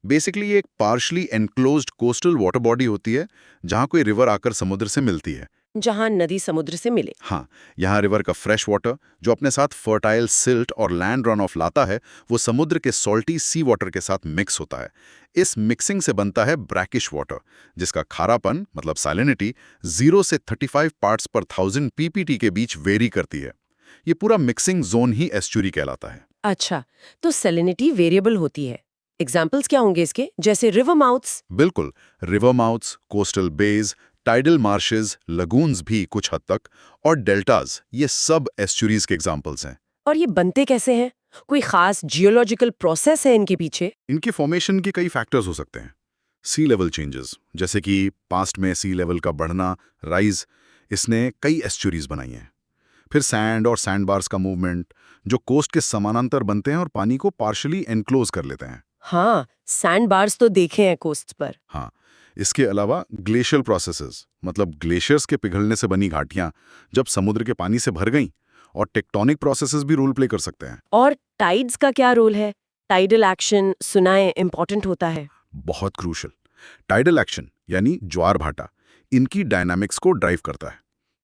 बेसिकली एक partially enclosed coastal water body होती है जहां कोई रिवर आकर समुद्र से मिलती है। जहां नदी समुद्र से मिले। हाँ, यहाँ रिवर का फ्रेश वाटर जो अपने साथ फर्टाइल सिल्ट और लैंड रन ऑफ लाता है, वो समुद्र के सॉल्टी सी वाटर के साथ मिक्स होता है। इस मिक्सिंग से बनता है ब्रैकिश वाटर, जिसका खारापन मतलब सैलिनिटी 0 से 35 पार्ट्स पर 1000 ppt के बीच वेरी करती है। ये पूरा मिक्सिंग जोन ही एस्चुरी कहलाता है। अच्छा, तो सैलिनिटी वेरिएबल होती है। एग्जाम्पल्स क्या होंगे इसके, जैसे रिवर माउथ्स? बिल्कुल, river mouths, coastal bays, tidal marshes, lagoons भी कुछ हद तक, और डेल्टाज, ये सब एस्चुरीज के एग्जाम्पल्स हैं। और ये बनते कैसे हैं? कोई खास जियोलॉजिकल प्रोसेस है इनके पीछे? इनके फॉर्मेशन के कई फैक्टर्स हो सकते हैं। सी लेवल चेंजेस, जैसे कि पास्ट में सी लेवल का बढ़ना, राइज, इसने कई एस्चुरीज बनाई हैं। फिर सैंड और सैंड बार्स का मूवमेंट, जो कोस्ट के समानांतर बनते हैं और पानी को पार्शली एनक्लोज कर लेते हैं। हाँ, सैंड बार्स तो देखे हैं कोस्ट पर। हाँ, इसके अलावा ग्लेशियल प्रोसेसेस, मतलब ग्लेशियर्स के पिघलने से बनी घाटियां जब समुद्र के पानी से भर गईं, और टेक्टोनिक प्रोसेसेस भी रोल प्ले कर सकते हैं। और टाइड्स का क्या रोल है? टाइडल एक्शन सुनाए इंपॉर्टेंट होता है। बहुत क्रूशल। टाइडल एक्शन यानी ज्वार भाटा इनकी डायनामिक्स को ड्राइव करता है।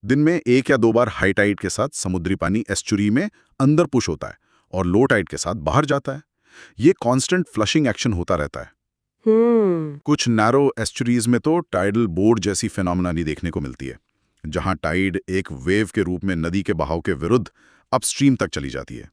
दिन में 1 या 2 बार हाई टाइड के साथ समुद्री पानी एस्चुरी में अंदर पुश होता है और लो टाइड के साथ बाहर जाता है। ये कांस्टेंट फ्लशिंग एक्शन होता रहता है। कुछ नैरो एस्चुरीज में तो टाइडल बोर्ड जैसी फिनोमेना नहीं देखने को मिलती है, जहां टाइड एक वेव के रूप में नदी के बहाव के विरुद्ध अपस्ट्रीम तक चली जाती है।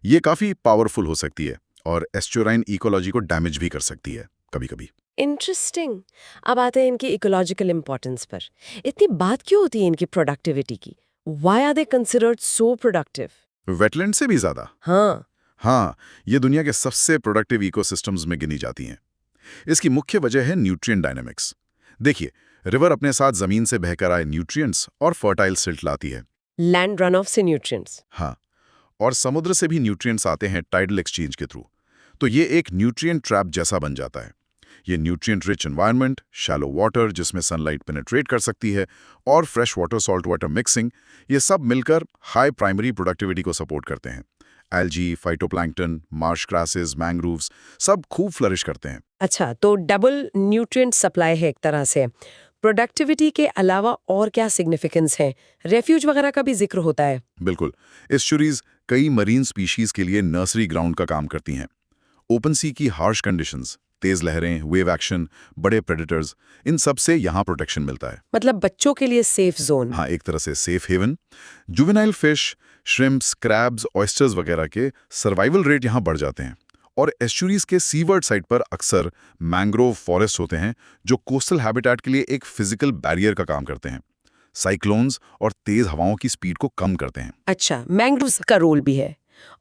ये काफी पावरफुल हो सकती है और एस्चुराइन इकोलॉजी को डैमेज भी कर सकती है कभी-कभी। इंटरेस्टिंग। अब आते हैं इनकी इकोलॉजिकल इंपॉर्टेंस पर। इतनी बात क्यों होती है इनकी प्रोडक्टिविटी की? Why are they considered so productive? Wetland से भी ज्यादा। हाँ, ये दुनिया के सबसे प्रोडक्टिव इकोसिस्टम्स में गिनी जाती हैं। इसकी मुख्य वजह है न्यूट्रिएंट डायनेमिक्स। देखिए, रिवर अपने साथ जमीन से बहकर आए न्यूट्रिएंट्स और फर्टाइल सिल्ट लाती है। लैंड रन ऑफ से न्यूट्रिएंट्स। हाँ, और समुद्र से भी न्यूट्रिएंट्स आते हैं टाइडल एक्सचेंज के थ्रू। तो ये एक न्यूट्रिएंट ट्रैप जैसा बन जाता है। ये nutrient rich environment, shallow water जिसमें सनलाइट पेनिट्रेट कर सकती है, और fresh water salt water mixing, ये सब मिलकर हाई प्राइमरी प्रोडक्टिविटी को सपोर्ट करते हैं। Algae, phytoplankton, Marsh grasses, mangroves सब खूब फ्लरिश करते हैं। अच्छा, तो डबल न्यूट्रिएंट सप्लाई है एक तरह से। प्रोडक्टिविटी के अलावा और क्या सिग्निफिकेंस है? रेफ्यूज वगैरह का भी जिक्र होता है। बिल्कुल, एस्चुरीज कई मरीन स्पीशीज के लिए नर्सरी ग्राउंड का काम करती हैं। ओपन सी की हार्श कंडीशंस, तेज लहरें, वेव एक्शन, बड़े प्रेडेटर्स, इन सब से यहाँ प्रोटेक्शन मिलता है। मतलब बच्चों के लिए सेफ जोन। हाँ, एक तरह से safe haven. Juvenile fish, shrimps, crabs, oysters वगैरह के सर्वाइवल रेट यहाँ बढ़ जाते हैं। और एस्चुरीज के सीवर्ड साइड पर अक्सर मैंग्रोव फॉरेस्ट होते हैं जो कोस्टल हैबिटेट के लिए एक फिजिकल बैरियर का काम करते हैं। साइक्लोन्स और तेज हवाओं की स्पीड को कम करते हैं। अच्छा, मैंग्रोव्स का रोल भी है।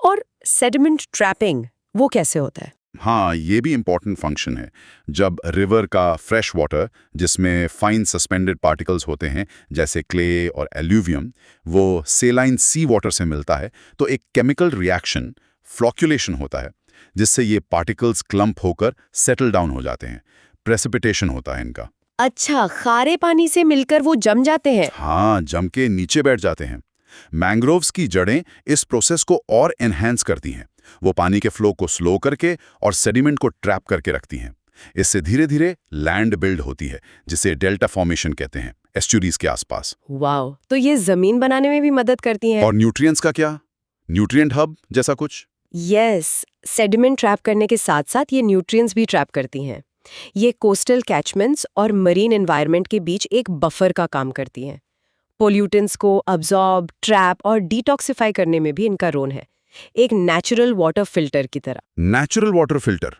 और सेडिमेंट ट्रैपिंग, वो कैसे होता है? हाँ, ये भी इंपॉर्टेंट फंक्शन है। जब रिवर का फ्रेश वाटर, जिसमें फाइन सस्पेंडेड पार्टिकल्स होते हैं जैसे क्ले और एल्यूवियम, वो सेलाइन सी वाटर से मिलता है, तो एक केमिकल रिएक्शन, फ्लॉक्यूलेशन होता है, जिससे ये पार्टिकल्स क्लम्प होकर सेटल डाउन हो जाते हैं। प्रेसिपिटेशन होता है इनका। अच्छा, खारे पानी से मिलकर वो जम जाते हैं। हाँ, जम के नीचे बैठ जाते हैं। मैंग्रोव्स की जड़ें इस प्रोसेस को और एनहांस करती हैं। वो पानी के फ्लो को स्लो करके और सेडिमेंट को ट्रैप करके रखती हैं। इससे धीरे धीरे लैंड बिल्ड होती है, जिसे डेल्टा फॉर्मेशन कहते हैं, एस्चुरीज के आसपास। वाओ, तो ये जमीन बनाने में भी मदद करती हैं। और न्यूट्रिएंट्स का क्या? न्यूट्रिएंट हब जैसा कुछ? यस, सेडिमेंट ट्रैप करने के साथ साथ ये न्यूट्रिएंट्स भी ट्रैप करती हैं। ये कोस्टल कैचमेंट्स और मरीन एनवायरनमेंट के बीच एक बफर का काम करती हैं। पोल्यूटेंट्स को अब्जॉर्ब, ट्रैप और डिटॉक्सिफाई करने में भी इनका रोल है, एक नेचुरल वाटर फिल्टर की तरह। नेचुरल वाटर फिल्टर,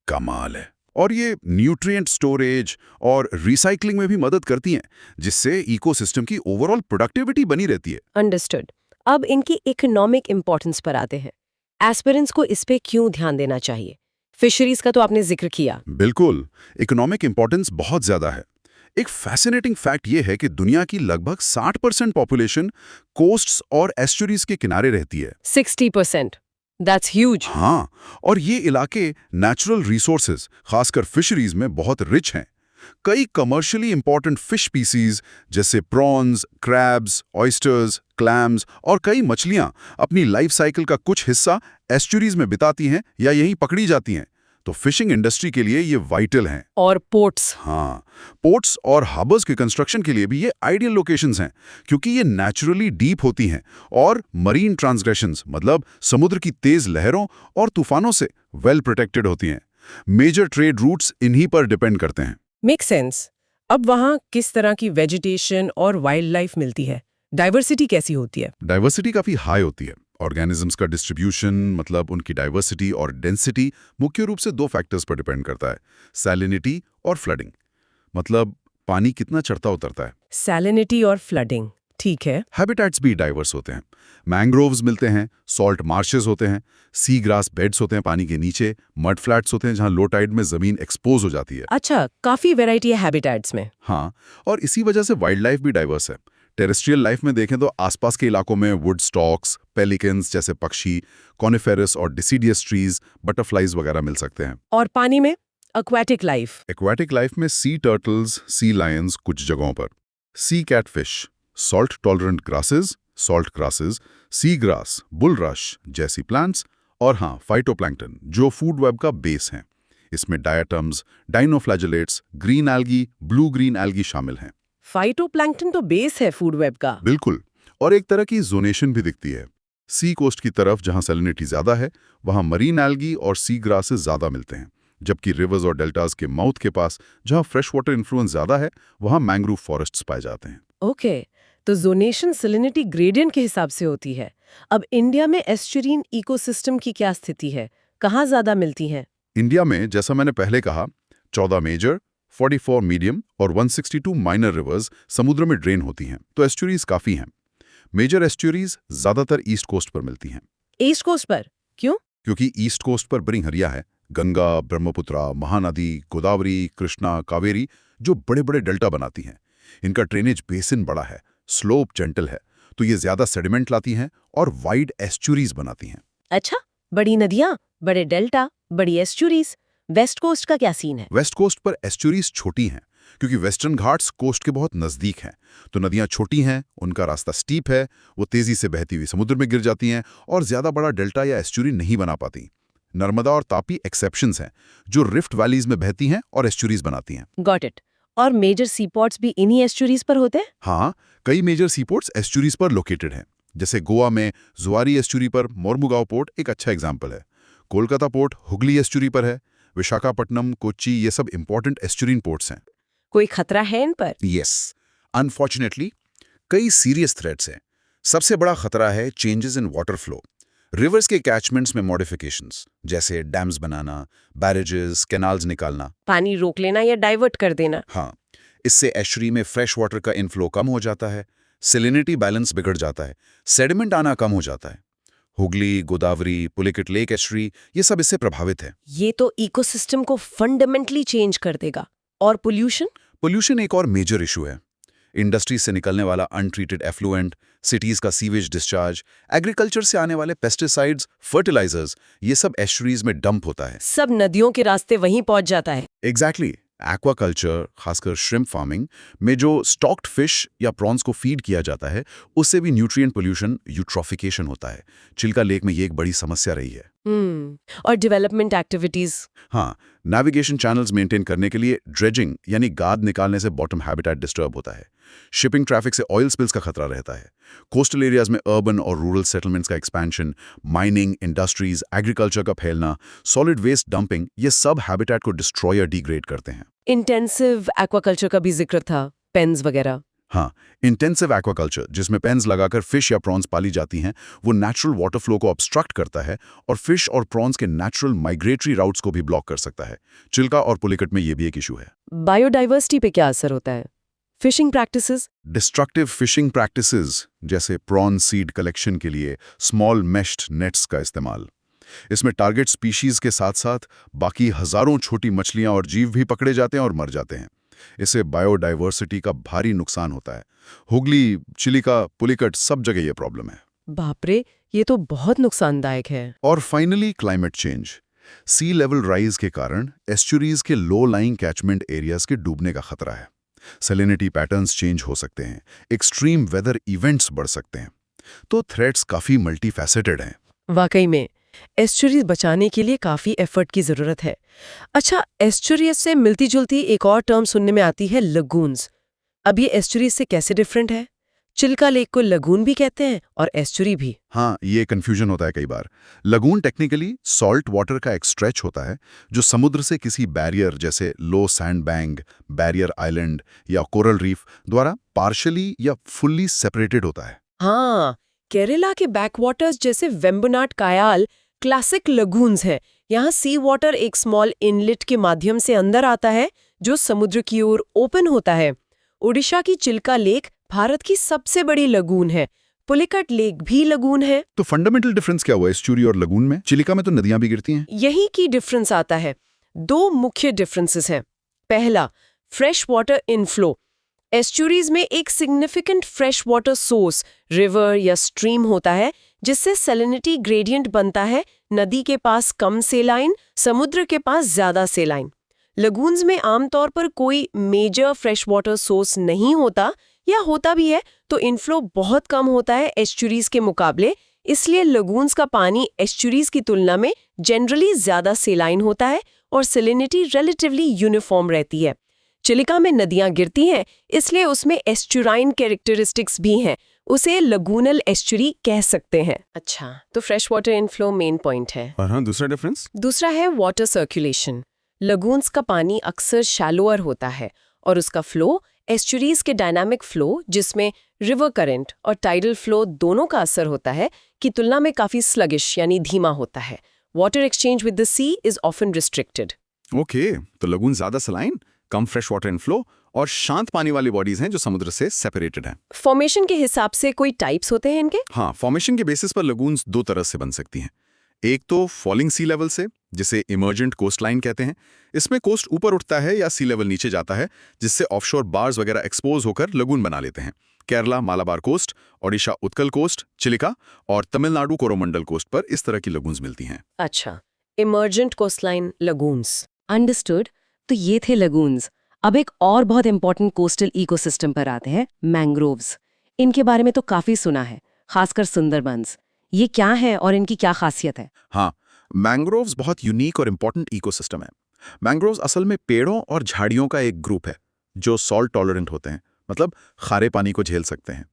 कमाल है। और ये न्यूट्रिएंट स्टोरेज और रिसाइकलिंग में भी मदद करती हैं, जिससे इकोसिस्टम की ओवरऑल प्रोडक्टिविटी बनी रहती है। अंडरस्टूड। अब इनकी इकोनॉमिक इंपॉर्टेंस पर आते हैं। एस्पिरेंट्स को इस पे क्यों ध्यान देना चाहिए? फिशरीज का तो आपने जिक्र किया। बिल्कुल, इकोनॉमिक इंपॉर्टेंस बहुत ज्यादा है। एक फैसिनेटिंग फैक्ट ये है कि दुनिया की लगभग 60% पॉपुलेशन कोस्ट्स और एस्चुरीज के किनारे रहती है। 60%, दैट्स ह्यूज। हाँ, और ये इलाके नेचुरल रिसोर्सेज, खासकर फिशरीज में बहुत रिच हैं। कई कमर्शियली इंपॉर्टेंट फिश स्पीसीज जैसे प्रॉन्स, क्रैब्स, ऑयस्टर्स, क्लैम्स और कई मछलियां अपनी लाइफ साइकिल का कुछ हिस्सा एस्चुरीज में बिताती हैं या यहीं पकड़ी जाती हैं। तो फिशिंग इंडस्ट्री के लिए ये वाइटल हैं। और पोर्ट्स? हाँ, पोर्ट्स और हार्बर्स के कंस्ट्रक्शन के लिए भी ये आइडियल लोकेशंस हैं, क्योंकि ये नेचुरली डीप होती हैं और मरीन ट्रांसग्रेशंस मतलब समुद्र की तेज लहरों और तूफानों से वेल प्रोटेक्टेड होती हैं। मेजर ट्रेड रूट्स इन्हीं पर डिपेंड करते हैं। Make sense. अब वहाँ किस तरह की वेजिटेशन और वाइल्ड लाइफ मिलती है? डाइवर्सिटी कैसी होती है? डाइवर्सिटी काफ़ी हाई होती है। ऑर्गेनिजम्स का डिस्ट्रीब्यूशन मतलब उनकी डाइवर्सिटी और डेंसिटी मुख्य रूप से 2 फैक्टर्स पर डिपेंड करता है, सैलिनिटी और फ्लडिंग, मतलब पानी कितना चढ़ता उतरता है। सैलिनिटी और फ्लडिंग, ठीक है। हैबिटेट्स भी डाइवर्स होते हैं। मैंग्रोव्स मिलते हैं, सॉल्ट मार्शेस होते हैं, सी ग्रास बेड्स होते हैं पानी के नीचे, मड फ्लैट्स होते हैं जहां लो टाइड में जमीन एक्सपोज हो जाती है। अच्छा, काफी वैरायटी है हैबिटेट्स में। हाँ, और इसी वजह से वाइल्ड लाइफ भी डाइवर्स है। टेरेस्ट्रियल लाइफ में देखें तो आसपास के इलाकों में वुड स्टॉक्स, पेलिकन्स जैसे पक्षी, कॉनिफेरस और डिसीडियस ट्रीज, बटरफ्लाइज वगैरह मिल सकते हैं। और पानी में एक्वेटिक लाइफ? एक्वेटिक लाइफ में सी टर्टल्स, सी लायंस कुछ जगहों पर, sea catfish, salt tolerant grasses, salt grasses, sea grass, bulrush जैसी प्लांट्स, और हाँ, फाइटोप्लैंक्टन जो फूड वेब का बेस हैं। इसमें diatoms, dinoflagellates, green algae, blue green algae शामिल हैं। फाइटोप्लैंक्टन तो बेस है फूड वेब का। बिल्कुल, और एक तरह की जोनेशन भी दिखती है। सी कोस्ट की तरफ जहां सैलिनिटी ज्यादा है, वहां मरीन एल्गी और सी ग्रासेस ज्यादा मिलते हैं, जबकि रिवर्स और डेल्टास के माउथ के पास जहां फ्रेश वाटर इन्फ्लुएंस ज्यादा है, वहां मैंग्रोव फॉरेस्ट्स पाए जाते हैं। ओके, तो जोनेशन सैलिनिटी ग्रेडियंट के हिसाब से होती है। अब इंडिया में एस्चुरीन इकोसिस्टम की क्या स्थिति है? कहाँ ज्यादा मिलती हैं? इंडिया में जैसा मैंने पहले कहा, 14 मेजर, 44 मीडियम और 162 माइनर रिवर्स समुद्र में ड्रेन होती हैं, तो एस्चुरीज काफी हैं। मेजर एस्चुरीज ज्यादातर ईस्ट कोस्ट पर मिलती हैं। ईस्ट कोस्ट पर क्यों? क्योंकि ईस्ट कोस्ट पर बड़ी हरिया है, गंगा, ब्रह्मपुत्रा, महानदी, गोदावरी, कृष्णा, कावेरी, जो बड़े बड़े डेल्टा बनाती हैं। इनका ड्रेनेज बेसिन बड़ा है, स्लोप जेंटल है, तो ये ज्यादा सेडिमेंट लाती हैं और वाइड एस्चुरीज बनाती हैं। अच्छा, बड़ी नदियाँ, बड़े डेल्टा, बड़ी एस्चुरीज, वेस्ट कोस्ट का क्या सीन है? वेस्ट कोस्ट पर एस्चुरीज छोटी हैं क्योंकि वेस्टर्न घाट्स कोस्ट के बहुत नजदीक हैं, तो नदियां छोटी हैं, उनका रास्ता स्टीप है, वो तेजी से बहती हुई समुद्र में गिर जाती हैं और ज्यादा बड़ा डेल्टा या एस्चुरी नहीं बना पाती। नर्मदा और तापी एक्सेप्शंस हैं जो रिफ्ट वैलीज में बहती हैं और एस्चुरीज बनाती हैं। Got it. और मेजर सीपोर्ट्स भी इन्हीं एस्चुरीज पर होते हैं? हाँ, कई मेजर सीपोर्ट्स एस्चुरीज पर लोकेटेड हैं। जैसे गोवा में जुआरी एस्चुरी पर मोरमुगांव पोर्ट एक अच्छा एग्जाम्पल है। कोलकाता पोर्ट हुगली एस्चुरी पर है। विशाखापट्टनम, कोच्चि, ये सब इंपॉर्टेंट एस्चुरीन पोर्ट्स हैं। कोई खतरा है इन पर? यस, अनफॉर्चुनेटली कई सीरियस थ्रेट्स हैं। सबसे बड़ा खतरा है changes in water flow. Reverse के कैचमेंट्स में मॉडिफिकेशंस, जैसे डैम्स बनाना, बैरेजेस, कैनाल्स निकालना। पानी रोक लेना या डाइवर्ट कर देना। हाँ, इससे एस्चुरी में फ्रेश वाटर का इनफ्लो कम हो जाता है, सैलिनिटी बैलेंस बिगड़ जाता है, सेडिमेंट आना कम हो जाता है। हुगली, गोदावरी, पुलिकेट लेक एस्चुरी, ये सब इससे प्रभावित है। ये तो इकोसिस्टम को फंडामेंटली चेंज कर देगा। और पोल्यूशन? पोल्यूशन एक और मेजर इशू है। इंडस्ट्री से निकलने वाला अनट्रीटेड एफ्लुएंट, सिटीज का सीवेज डिस्चार्ज, एग्रीकल्चर से आने वाले पेस्टिसाइड्स, फर्टिलाइजर्स, ये सब एस्चुरीज में डंप होता है। सब नदियों के रास्ते वहीं पहुंच जाता है। एग्जैक्टली। एक्वाकल्चर, खासकर श्रिम्प फार्मिंग में जो स्टॉक्ड फिश या प्रॉन्स को फीड किया जाता है, उससे भी न्यूट्रिएंट पोल्यूशन, यूट्रोफिकेशन होता है। चिल्का लेक में ये एक बड़ी समस्या रही है। और डेवलपमेंट एक्टिविटीज? हाँ, नेविगेशन चैनल्स मेंटेन करने के लिए ड्रेजिंग यानी गाद निकालने से बॉटम हैबिटेट डिस्टर्ब होता है। शिपिंग ट्रैफिक से ऑयल स्पिल्स का खतरा रहता है। कोस्टल एरियाज में अर्बन और रूरल सेटलमेंट्स का एक्सपेंशन, माइनिंग, इंडस्ट्रीज, एग्रीकल्चर का फैलना, सॉलिड वेस्ट डंपिंग, ये सब हैबिटेट को डिस्ट्रॉय या डिग्रेड करते हैं। इंटेंसिव एक्वाकल्चर का भी जिक्र था, पेन्स वगैरह। हाँ, इंटेंसिव एक्वाकल्चर, जिसमें पेन्स लगाकर फिश या प्रॉन्स पाली जाती हैं, वो नेचुरल वाटर फ्लो को ऑब्स्ट्रक्ट करता है और फिश और प्रॉन्स के नेचुरल माइग्रेटरी राउट्स को भी ब्लॉक कर सकता है। चिल्का और पुलिकट में ये भी एक इशू है। बायोडाइवर्सिटी पे क्या असर होता है? Fishing practices? Destructive fishing practices, जैसे प्रॉन सीड कलेक्शन के लिए स्मॉल मेश्ड नेट्स का इस्तेमाल। इसमें टारगेट स्पीशीज के साथ साथ बाकी हजारों छोटी मछलियां और जीव भी पकड़े जाते हैं और मर जाते हैं। इससे बायोडाइवर्सिटी का भारी नुकसान होता है। हुगली, चिलिका, पुलिकट, सब जगह ये प्रॉब्लम है। बाप रे, ये तो बहुत नुकसानदायक है। और फाइनली क्लाइमेट चेंज। सी लेवल राइज के कारण एस्चुरीज के लो लाइंग कैचमेंट एरियाज के डूबने का खतरा है। सैलिनिटी पैटर्न्स चेंज हो सकते हैं, एक्सट्रीम वेदर इवेंट्स बढ़ सकते हैं। तो थ्रेट्स काफी मल्टीफैसेटेड हैं। वाकई में एस्चुरीज बचाने के लिए काफी एफर्ट की जरूरत है। अच्छा, एस्चुरीज से मिलती जुलती एक और टर्म सुनने में आती है, लगून्स। अब ये एस्चुरीज से कैसे डिफरेंट है? चिल्का लेक को लगून भी कहते हैं और एस्चुरी भी। हाँ, ये कंफ्यूजन होता है कई बार। लगून टेक्निकली सॉल्ट वाटर का एक स्ट्रेच होता है जो समुद्र से किसी बैरियर जैसे लो सैंड बैंक, बैरियर आइलैंड या कोरल रीफ द्वारा पार्शली या फुल्ली सेपरेटेड होता है। हाँ, केरला के बैकवाटर्स जैसे वेम्बनाड कायाल क्लासिक लगून्स है। यहाँ सी वाटर एक स्मॉल इनलेट के माध्यम से अंदर आता है जो समुद्र की ओर ओपन होता है। ओडिशा की चिल्का लेक भारत की सबसे बड़ी लगून है। पुलिकट लेक भी लगून है। तो फंडामेंटल डिफरेंस क्या हुआ एस्चुरी और लगून में? चिलिका में तो नदियां भी गिरती हैं। यही की डिफरेंस आता है। दो मुख्य डिफरेंसेस हैं। पहला, फ्रेश वाटर इनफ्लो। एस्चुरीज में एक significant fresh water source, river या स्ट्रीम होता है, जिससे सैलिनिटी ग्रेडियंट बनता है। नदी के पास कम सेलाइन, समुद्र के पास ज्यादा सेलाइन। लगून्स में आमतौर पर कोई मेजर फ्रेश वाटर सोर्स नहीं होता, या होता भी है तो इनफ्लो बहुत कम होता है एस्चुरीज के मुकाबले। इसलिए लगून्स का पानी एस्चुरीज की तुलना में जनरली ज्यादा सेलाइन होता है और सैलिनिटी रिलेटिवली यूनिफॉर्म रहती है। चिलिका में नदियां गिरती हैं, इसलिए उसमें एस्चुराइन कैरेक्टरिस्टिक्स भी हैं। उसे लगूनल एस्चुरी कह सकते हैं। अच्छा, तो fresh water inflow main point है। और हाँ, दूसरा डिफरेंस? दूसरा है वाटर सर्कुलेशन। लगून्स का पानी अक्सर शैलोअर होता है और उसका फ्लो एस्चुरीज के डायनामिक फ्लो, जिसमें रिवर करंट और टाइडल फ्लो दोनों का असर होता है, की तुलना में काफी स्लगिश यानी धीमा होता है। Water exchange with the sea is often restricted. Okay, तो लगून ज्यादा सलाइन, कम फ्रेश वाटर इनफ्लो और शांत पानी वाली बॉडीज हैं जो समुद्र से सेपरेटेड हैं। फॉर्मेशन के हिसाब से कोई टाइप्स होते हैं इनके? हाँ, फॉर्मेशन के बेसिस पर लगून्स दो तरह से बन सकती हैं। एक तो फॉलिंग सी लेवल से, जिसे इमर्जेंट कोस्ट लाइन कहते हैं। इसमें कोस्ट ऊपर उठता है या सी लेवल नीचे जाता है, जिससे ऑफशोर बार्स वगैरह एक्सपोज होकर लगून बना लेते हैं। केरला मालाबार कोस्ट, ओडिशा उत्कल कोस्ट, चिलिका और तमिलनाडु कोरोमंडल कोस्ट पर इस तरह की लगून्स मिलती हैं। अच्छा, इमर्जेंट कोस्टलाइन लगून्स। अंडरस्टूड। तो ये थे लगून्स। अब एक और बहुत इंपॉर्टेंट कोस्टल इकोसिस्टम पर आते हैं, मैंग्रोव्स। इनके बारे में तो काफी सुना है, खासकर सुंदरबंस। ये क्या है और इनकी क्या खासियत है? हाँ, मैंग्रोव्स बहुत यूनिक और इम्पॉर्टेंट इकोसिस्टम है। मैंग्रोव्स असल में पेड़ों और झाड़ियों का एक ग्रुप है जो सॉल्ट टॉलरेंट होते हैं, मतलब खारे पानी को झेल सकते हैं।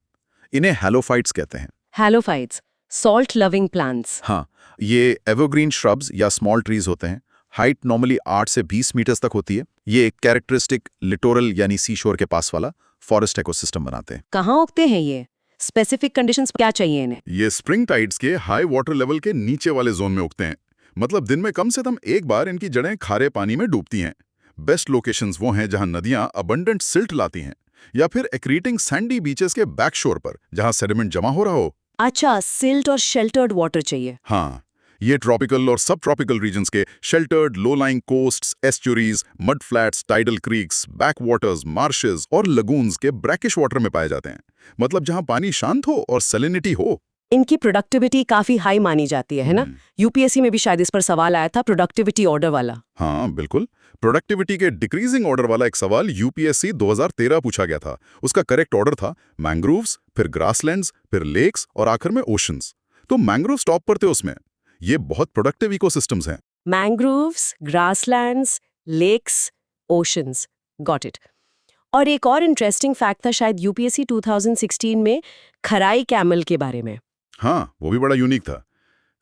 इन्हें हैलोफाइट्स कहते हैं। Halophytes, salt loving plants. हाँ, ये एवरग्रीन श्रब्स या स्मॉल ट्रीज होते हैं। हाइट नॉर्मली 8 से 20 मीटर्स तक होती है। ये एक कैरेक्टरिस्टिक लिटोरल यानी सी शोर के पास वाला फॉरेस्ट इकोसिस्टम बनाते हैं। कहाँ उगते हैं ये? स्पेसिफिक कंडीशंस क्या चाहिए इन्हें? ये स्प्रिंग टाइड्स के हाई वाटर लेवल के नीचे वाले जोन में उगते हैं, मतलब दिन में कम से कम एक बार इनकी जड़ें खारे पानी में डूबती हैं। बेस्ट लोकेशंस वो हैं जहां नदियां अबंडेंट सिल्ट लाती हैं, या फिर एक्रीटिंग सैंडी बीचेस के बैक शोर पर जहां सेडिमेंट जमा हो रहा हो। अच्छा, सिल्ट और शेल्टर्ड वाटर चाहिए। हाँ, ये ट्रॉपिकल और सब ट्रॉपिकल रीजन्स के sheltered, low lying coasts, estuaries, mud flats, tidal creeks, back waters, marshes और लगून्स के ब्रैकिश वाटर में पाए जाते हैं, मतलब जहां पानी शांत हो और सैलिनिटी हो। इनकी प्रोडक्टिविटी काफी हाई मानी जाती है ना? यूपीएससी में भी शायद इस पर सवाल आया था, प्रोडक्टिविटी ऑर्डर वाला। हाँ बिल्कुल, प्रोडक्टिविटी के डिक्रीजिंग ऑर्डर वाला एक सवाल यूपीएससी 2013 पूछा गया था। उसका करेक्ट ऑर्डर था मैंग्रोव्स, फिर ग्रासलैंड्स, फिर लेक्स और आखिर में ओशंस। तो मैंग्रोव्स टॉप पर थे उसमें। ये बहुत प्रोडक्टिव इकोसिस्टम्स हैं। Mangroves, grasslands, lakes, oceans, got it. और एक और इंटरेस्टिंग फैक्ट था शायद यूपीएससी 2016 में, खराई कैमल के बारे में। हाँ, वो भी बड़ा यूनिक था।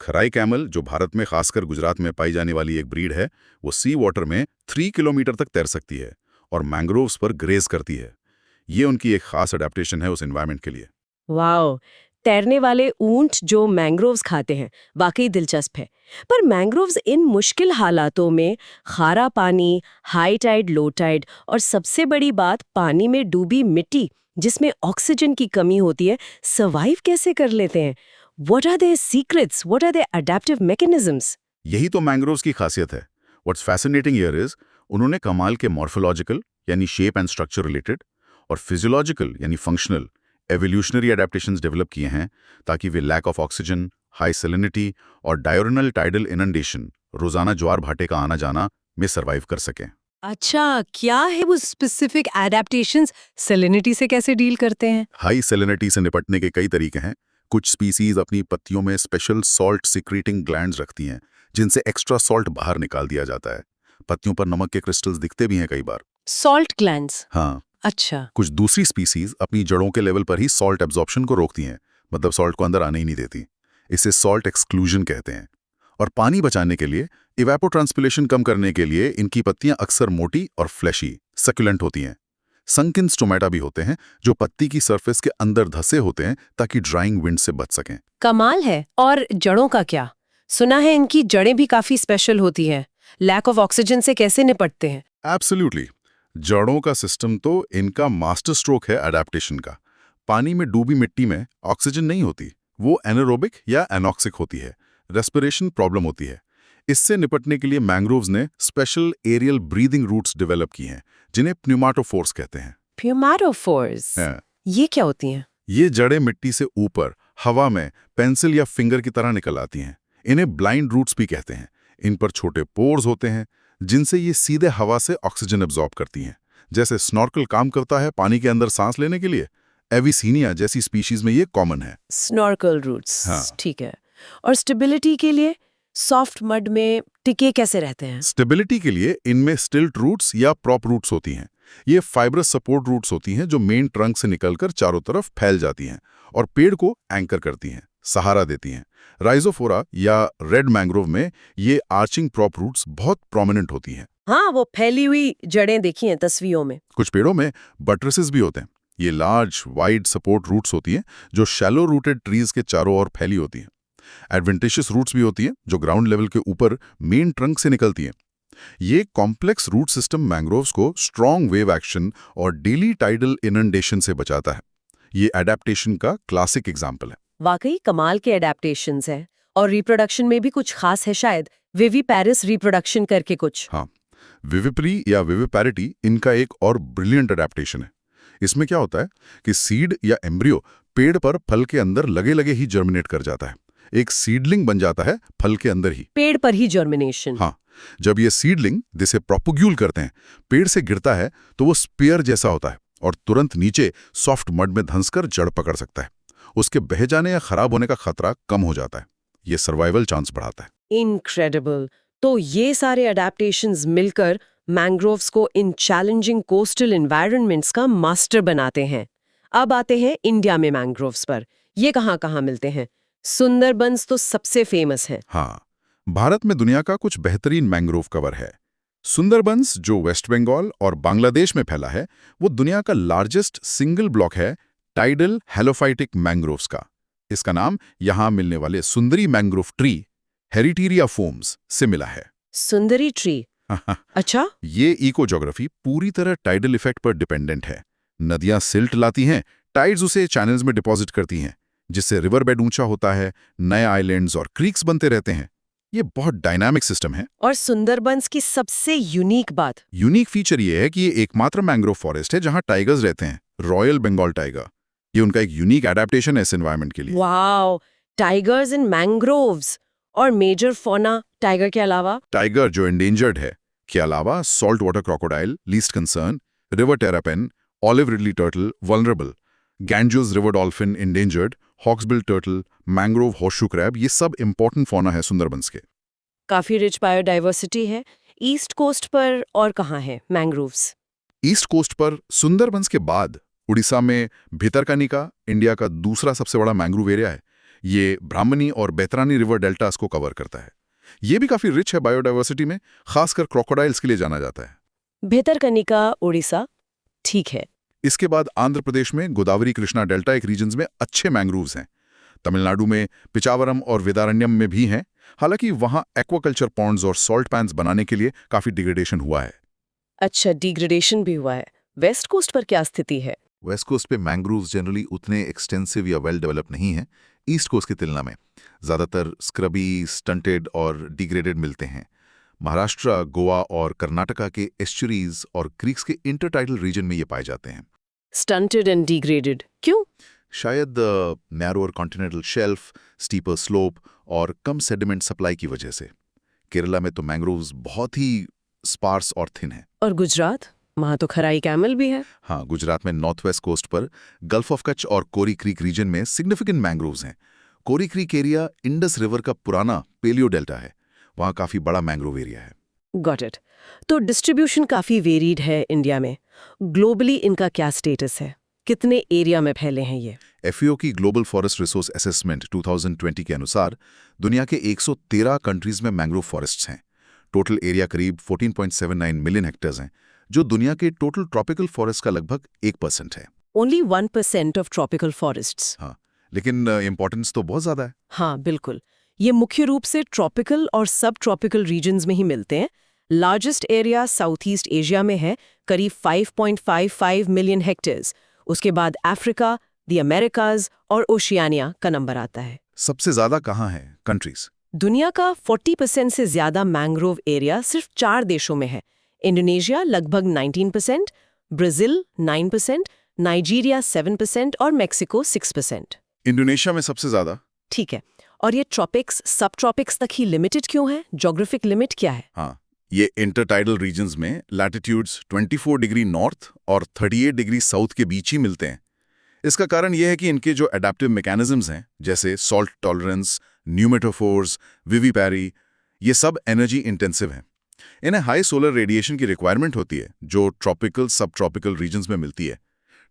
खराई कैमल, जो भारत में खासकर गुजरात में पाई जाने वाली एक ब्रीड है, वो सी वाटर में 3 किलोमीटर तक तैर सकती है और मैंग्रोव्स पर ग्रेज करती है। ये उनकी एक खास अडेप्टेशन है उस एनवायरनमेंट के लिए। वाओ, तैरने वाले ऊंट जो मैंग्रोव्स खाते हैं, वाकई दिलचस्प है। पर मैंग्रोव्स इन मुश्किल हालातों में, खारा पानी, हाई टाइड, लो टाइड और सबसे बड़ी बात पानी में डूबी मिट्टी जिसमें ऑक्सीजन की कमी होती है, सर्वाइव कैसे कर लेते हैं? What are their secrets? What are their adaptive mechanisms? यही तो मैंग्रोव्स की खासियत है। What's fascinating here is उन्होंने कमाल के मॉर्फोलॉजिकल यानी शेप एंड स्ट्रक्चर रिलेटेड और फिजियोलॉजिकल यानी फंक्शनल एवोल्यूशनरी अडेप्टेशंस डेवलप किए हैं ताकि वे lack of oxygen, high salinity और डायरेनल टाइडल इनंडेशन, रोजाना ज्वार भाटे का आना जाना में सर्वाइव कर सकें। अच्छा, क्या है वो स्पेसिफिक एडेप्टेशंस? सैलिनिटी से कैसे डील करते हैं? हाई सैलिनिटी से निपटने के कई तरीके हैं। कुछ स्पीसीज अपनी पत्तियों में स्पेशल सॉल्ट सिक्रीटिंग ग्लैंड्स रखती हैं जिनसे एक्स्ट्रा सॉल्ट बाहर निकाल दिया जाता है। पत्तियों पर नमक के क्रिस्टल्स दिखते भी हैं कई बार। Salt glands? हाँ। अच्छा। कुछ दूसरी स्पीसीज अपनी जड़ों के लेवल पर ही सॉल्ट एब्जॉर्प्शन को रोकती हैं, मतलब सॉल्ट को अंदर आने ही नहीं देती। इसे सॉल्ट एक्सक्लूजन कहते हैं। और पानी बचाने के लिए, इवेपोट्रांसपिरेशन कम करने के लिए इनकी पत्तियां अक्सर मोटी और फ्लैशी सक्युलेंट होती हैं। संकिन स्टोमेटा भी होते हैं जो पत्ती की सरफेस के अंदर धसे होते हैं ताकि ड्राइंग विंड से बच सकें। कमाल है। और जड़ों का क्या? सुना है इनकी जड़ें भी काफी स्पेशल होती हैं। लैक ऑफ ऑक्सीजन से कैसे निपटते हैं? एब्सोल्युटली। जड़ों का सिस्टम तो इनका मास्टर स्ट्रोक है अडेप्टेशन का। पानी में डूबी मिट्टी में ऑक्सीजन नहीं होती, वो एनारोबिक या एनॉक्सिक होती है। रेस्पिरेशन प्रॉब्लम होती है। इससे निपटने के लिए मैंग्रोव्स ने special aerial breathing roots develop की हैं जिन्हें प्न्यूमाटोफोर्स कहते हैं। प्न्यूमाटोफोर्स? ये क्या होती हैं? ये जड़ें मिट्टी से ऊपर हवा में पेंसिल या फिंगर की तरह निकल आती हैं। इन्हें ब्लाइंड रूट्स भी कहते हैं। इन पर छोटे पोर्स होते हैं जिनसे ये सीधे हवा से ऑक्सीजन एब्जॉर्ब करती हैं। जैसे स्नॉर्कल काम करता है पानी के अंदर सांस लेने के लिए, एविसीनिया जैसी स्पीशीज में ये कॉमन है। Snorkel roots. हाँ। ठीक है। और स्टेबिलिटी के लिए सॉफ्ट मड में टिके कैसे रहते हैं? स्टेबिलिटी के लिए इनमें स्टिल्ट रूट्स या प्रॉप रूट्स होती हैं। ये फाइब्रस सपोर्ट रूट्स होती हैं जो मेन ट्रंक से निकलकर चारों तरफ फैल जाती हैं और पेड़ को एंकर करती हैं, सहारा देती हैं। राइजोफोरा या रेड मैंग्रोव में ये आर्चिंग प्रॉप रूट्स बहुत प्रोमिनेंट होती हैं। हाँ, वो फैली हुई जड़ें देखी हैं तस्वीरों में। कुछ पेड़ों में बट्रेसेस भी होते हैं। ये लार्ज वाइड सपोर्ट रूट्स होती हैं जो शैलो रूटेड ट्रीज के चारों ओर फैली होती हैं। एडवेंटिशियस रूट्स भी होती हैं जो ग्राउंड लेवल के ऊपर मेन ट्रंक से निकलती हैं। ये कॉम्प्लेक्स रूट सिस्टम मैंग्रोव्स को स्ट्रॉन्ग वेव एक्शन और डेली टाइडल इनंडेशन से बचाता है। ये एडेप्टेशन का क्लासिक एग्जाम्पल है। वाकई कमाल के एडेप्टेशंस हैं। और रिप्रोडक्शन में भी कुछ खास है शायद, विविपैरिस रिप्रोडक्शन करके कुछ। हाँ, विविपरी या विविपैरिटी इनका एक और ब्रिलियंट एडेप्टेशन है। इसमें क्या होता है कि सीड या एम्ब्रियो पेड़ पर फल के अंदर लगे लगे ही जर्मिनेट कर जाता है। एक सीडलिंग बन जाता है फल के अंदर ही। पेड़ पर ही जर्मिनेशन। हाँ, जब ये सीडलिंग जिसे प्रोपोग्यूल करते हैं पेड़ से गिरता है तो वो स्पेयर जैसा होता है और तुरंत नीचे सॉफ्ट मड में धंसकर जड़ पकड़ सकता है। उसके बह जाने या खराब होने का खतरा कम हो जाता है। ये सर्वाइवल चांस बढ़ाता है। इनक्रेडिबल। तो ये सारे अडेप्टेशंस मिलकर मैंग्रोव्स को इन चैलेंजिंग कोस्टल एनवायरनमेंट्स का मास्टर बनाते हैं। अब आते हैं इंडिया में मैंग्रोव्स पर। ये कहाँ-कहाँ मिलते हैं? सुंदरबंस तो सबसे फेमस है। हाँ, भारत में दुनिया का कुछ बेहतरीन मैंग्रोव कवर है। सुंदरबंस, जो वेस्ट बंगाल और बांग्लादेश में फैला है, वो दुनिया का लार्जेस्ट सिंगल ब्लॉक है टाइडल हेलोफाइटिक मैंग्रोव्स का। इसका नाम यहाँ मिलने वाले सुंदरी मैंग्रोव ट्री हेरिटेरिया फोम्स से मिला है। सुंदरी ट्री? अच्छा। ये इको ज्योग्राफी पूरी तरह टाइडल इफेक्ट पर डिपेंडेंट है। नदियां सिल्ट लाती हैं, टाइड्स उसे चैनल्स में डिपॉजिट करती हैं, जिससे रिवर बेड ऊंचा होता है, नए आइलैंड्स और क्रीक्स बनते रहते हैं। ये बहुत डायनामिक सिस्टम है। और सुंदरबंस की सबसे यूनिक बात? यूनिक फीचर ये है कि ये एकमात्र मैंग्रोव फॉरेस्ट है जहां टाइगर्स रहते हैं, रॉयल बंगाल टाइगर। ये उनका एक यूनिक एडेप्टेशन है इस एनवायरनमेंट के लिए। Wow, tigers in mangroves. और मेजर फौना टाइगर के अलावा? टाइगर जो एंडेंजर्ड है के अलावा salt water crocodile least concern, river terrapin, olive ridley turtle vulnerable, Ganges river dolphin endangered, hawksbill turtle, mangrove horseshoe crab, ये सब इंपॉर्टेंट फौना है सुंदरबंस के। काफी रिच बायोडाइवर्सिटी है। ईस्ट कोस्ट पर और कहाँ है मैंग्रोव्स? ईस्ट कोस्ट पर सुंदरबंस के बाद उड़ीसा में भितरकनिका इंडिया का दूसरा सबसे बड़ा मैंग्रोव एरिया है। ये ब्राह्मणी और बैतरानी रिवर डेल्टास को कवर करता है। ये भी काफी रिच है बायोडाइवर्सिटी में, खासकर क्रोकोडाइल्स के लिए जाना जाता है। भितरकनिका उड़ीसा, ठीक है। इसके बाद आंध्र प्रदेश में गोदावरी कृष्णा डेल्टा एक रीजन्स में अच्छे मैंग्रोव्स हैं। तमिलनाडु में पिचावरम और वेदारण्यम में भी हैं, हालांकि वहां एक्वाकल्चर पॉन्ड्स और सॉल्ट पैन्स बनाने के लिए काफी डिग्रेडेशन हुआ है। अच्छा, डिग्रेडेशन भी हुआ है। वेस्ट कोस्ट पर क्या स्थिति है? वेस्ट कोस्ट पे मैंग्रोव्स जनरली उतने एक्सटेंसिव या वेल डेवलप नहीं हैं ईस्ट कोस्ट की तुलना में। ज़्यादातर स्क्रबी, स्टंटेड और डिग्रेडेड मिलते हैं। महाराष्ट्र, गोवा और कर्नाटका के एस्चुरीज और क्रीक्स के इंटरटाइडल रीजन में ये पाए जाते हैं। स्टंटेड एंड डिग्रेडेड क्यों? शायद narrower continental shelf, steeper slope और कम सेडिमेंट सप्लाई की वजह से। केरला में तो मैंग्रोव्स बहुत ही स्पार्स और थिन है। और गुजरात? वहाँ तो खराई कैमल भी है। हाँ, गुजरात में नॉर्थ वेस्ट कोस्ट पर गल्फ ऑफ कच्छ और कोरी क्रीक रीजन में सिग्निफिकेंट मैंग्रोव्स हैं। कोरी क्रीक एरिया इंडस रिवर का पुराना पेलियो डेल्टा है। वहाँ काफी बड़ा मैंग्रोव एरिया है। Got it. तो डिस्ट्रीब्यूशन काफी वेरीड है इंडिया में। ग्लोबली इनका क्या स्टेटस है? कितने एरिया में फैले हैं ये? FAO की ग्लोबल फॉरेस्ट रिसोर्स असेसमेंट 2020 के अनुसार दुनिया के 113 कंट्रीज में मैंग्रोव फॉरेस्ट्स हैं। टोटल एरिया करीब 14.79 मिलियन हेक्टेयर्स हैं, जो दुनिया के टोटल ट्रॉपिकल फॉरेस्ट का लगभग 1% है। Only 1% of tropical forests. हाँ, लेकिन इंपॉर्टेंस तो बहुत ज्यादा है। हाँ बिल्कुल। ये मुख्य रूप से ट्रॉपिकल और सब ट्रॉपिकल रीजन्स में ही मिलते हैं। Largest area south east Asia में है, करीब 5.55 मिलियन हेक्टेयर्स। उसके बाद अफ्रीका, द अमेरिकाज और ओशियानिया का नंबर आता है। सबसे ज्यादा कहाँ है कंट्रीज? दुनिया का 40% से ज्यादा मैंग्रोव एरिया सिर्फ 4 देशों में है। इंडोनेशिया लगभग 19%, ब्राजील 9%, नाइजीरिया 7% और मेक्सिको 6%। इंडोनेशिया में सबसे ज्यादा? ठीक है। और ये ट्रॉपिक्स सब ट्रॉपिक्स तक ही लिमिटेड क्यों है? ज्योग्राफिक लिमिट क्या है? हाँ, ये इंटरटाइडल रीजन्स में लैटिट्यूड्स 24 डिग्री नॉर्थ और 38 डिग्री साउथ के बीच ही मिलते हैं। इसका कारण यह है कि इनके जो एडेप्टिव मैकेनिज्म्स हैं, जैसे सॉल्ट टॉलरेंस, न्यूमेटोफोर्स, विविपैरी, ये सब एनर्जी इंटेंसिव हैं। इन्हें हाई सोलर रेडिएशन की रिक्वायरमेंट होती है, जो ट्रॉपिकल सब ट्रॉपिकल रीजन्स में मिलती है।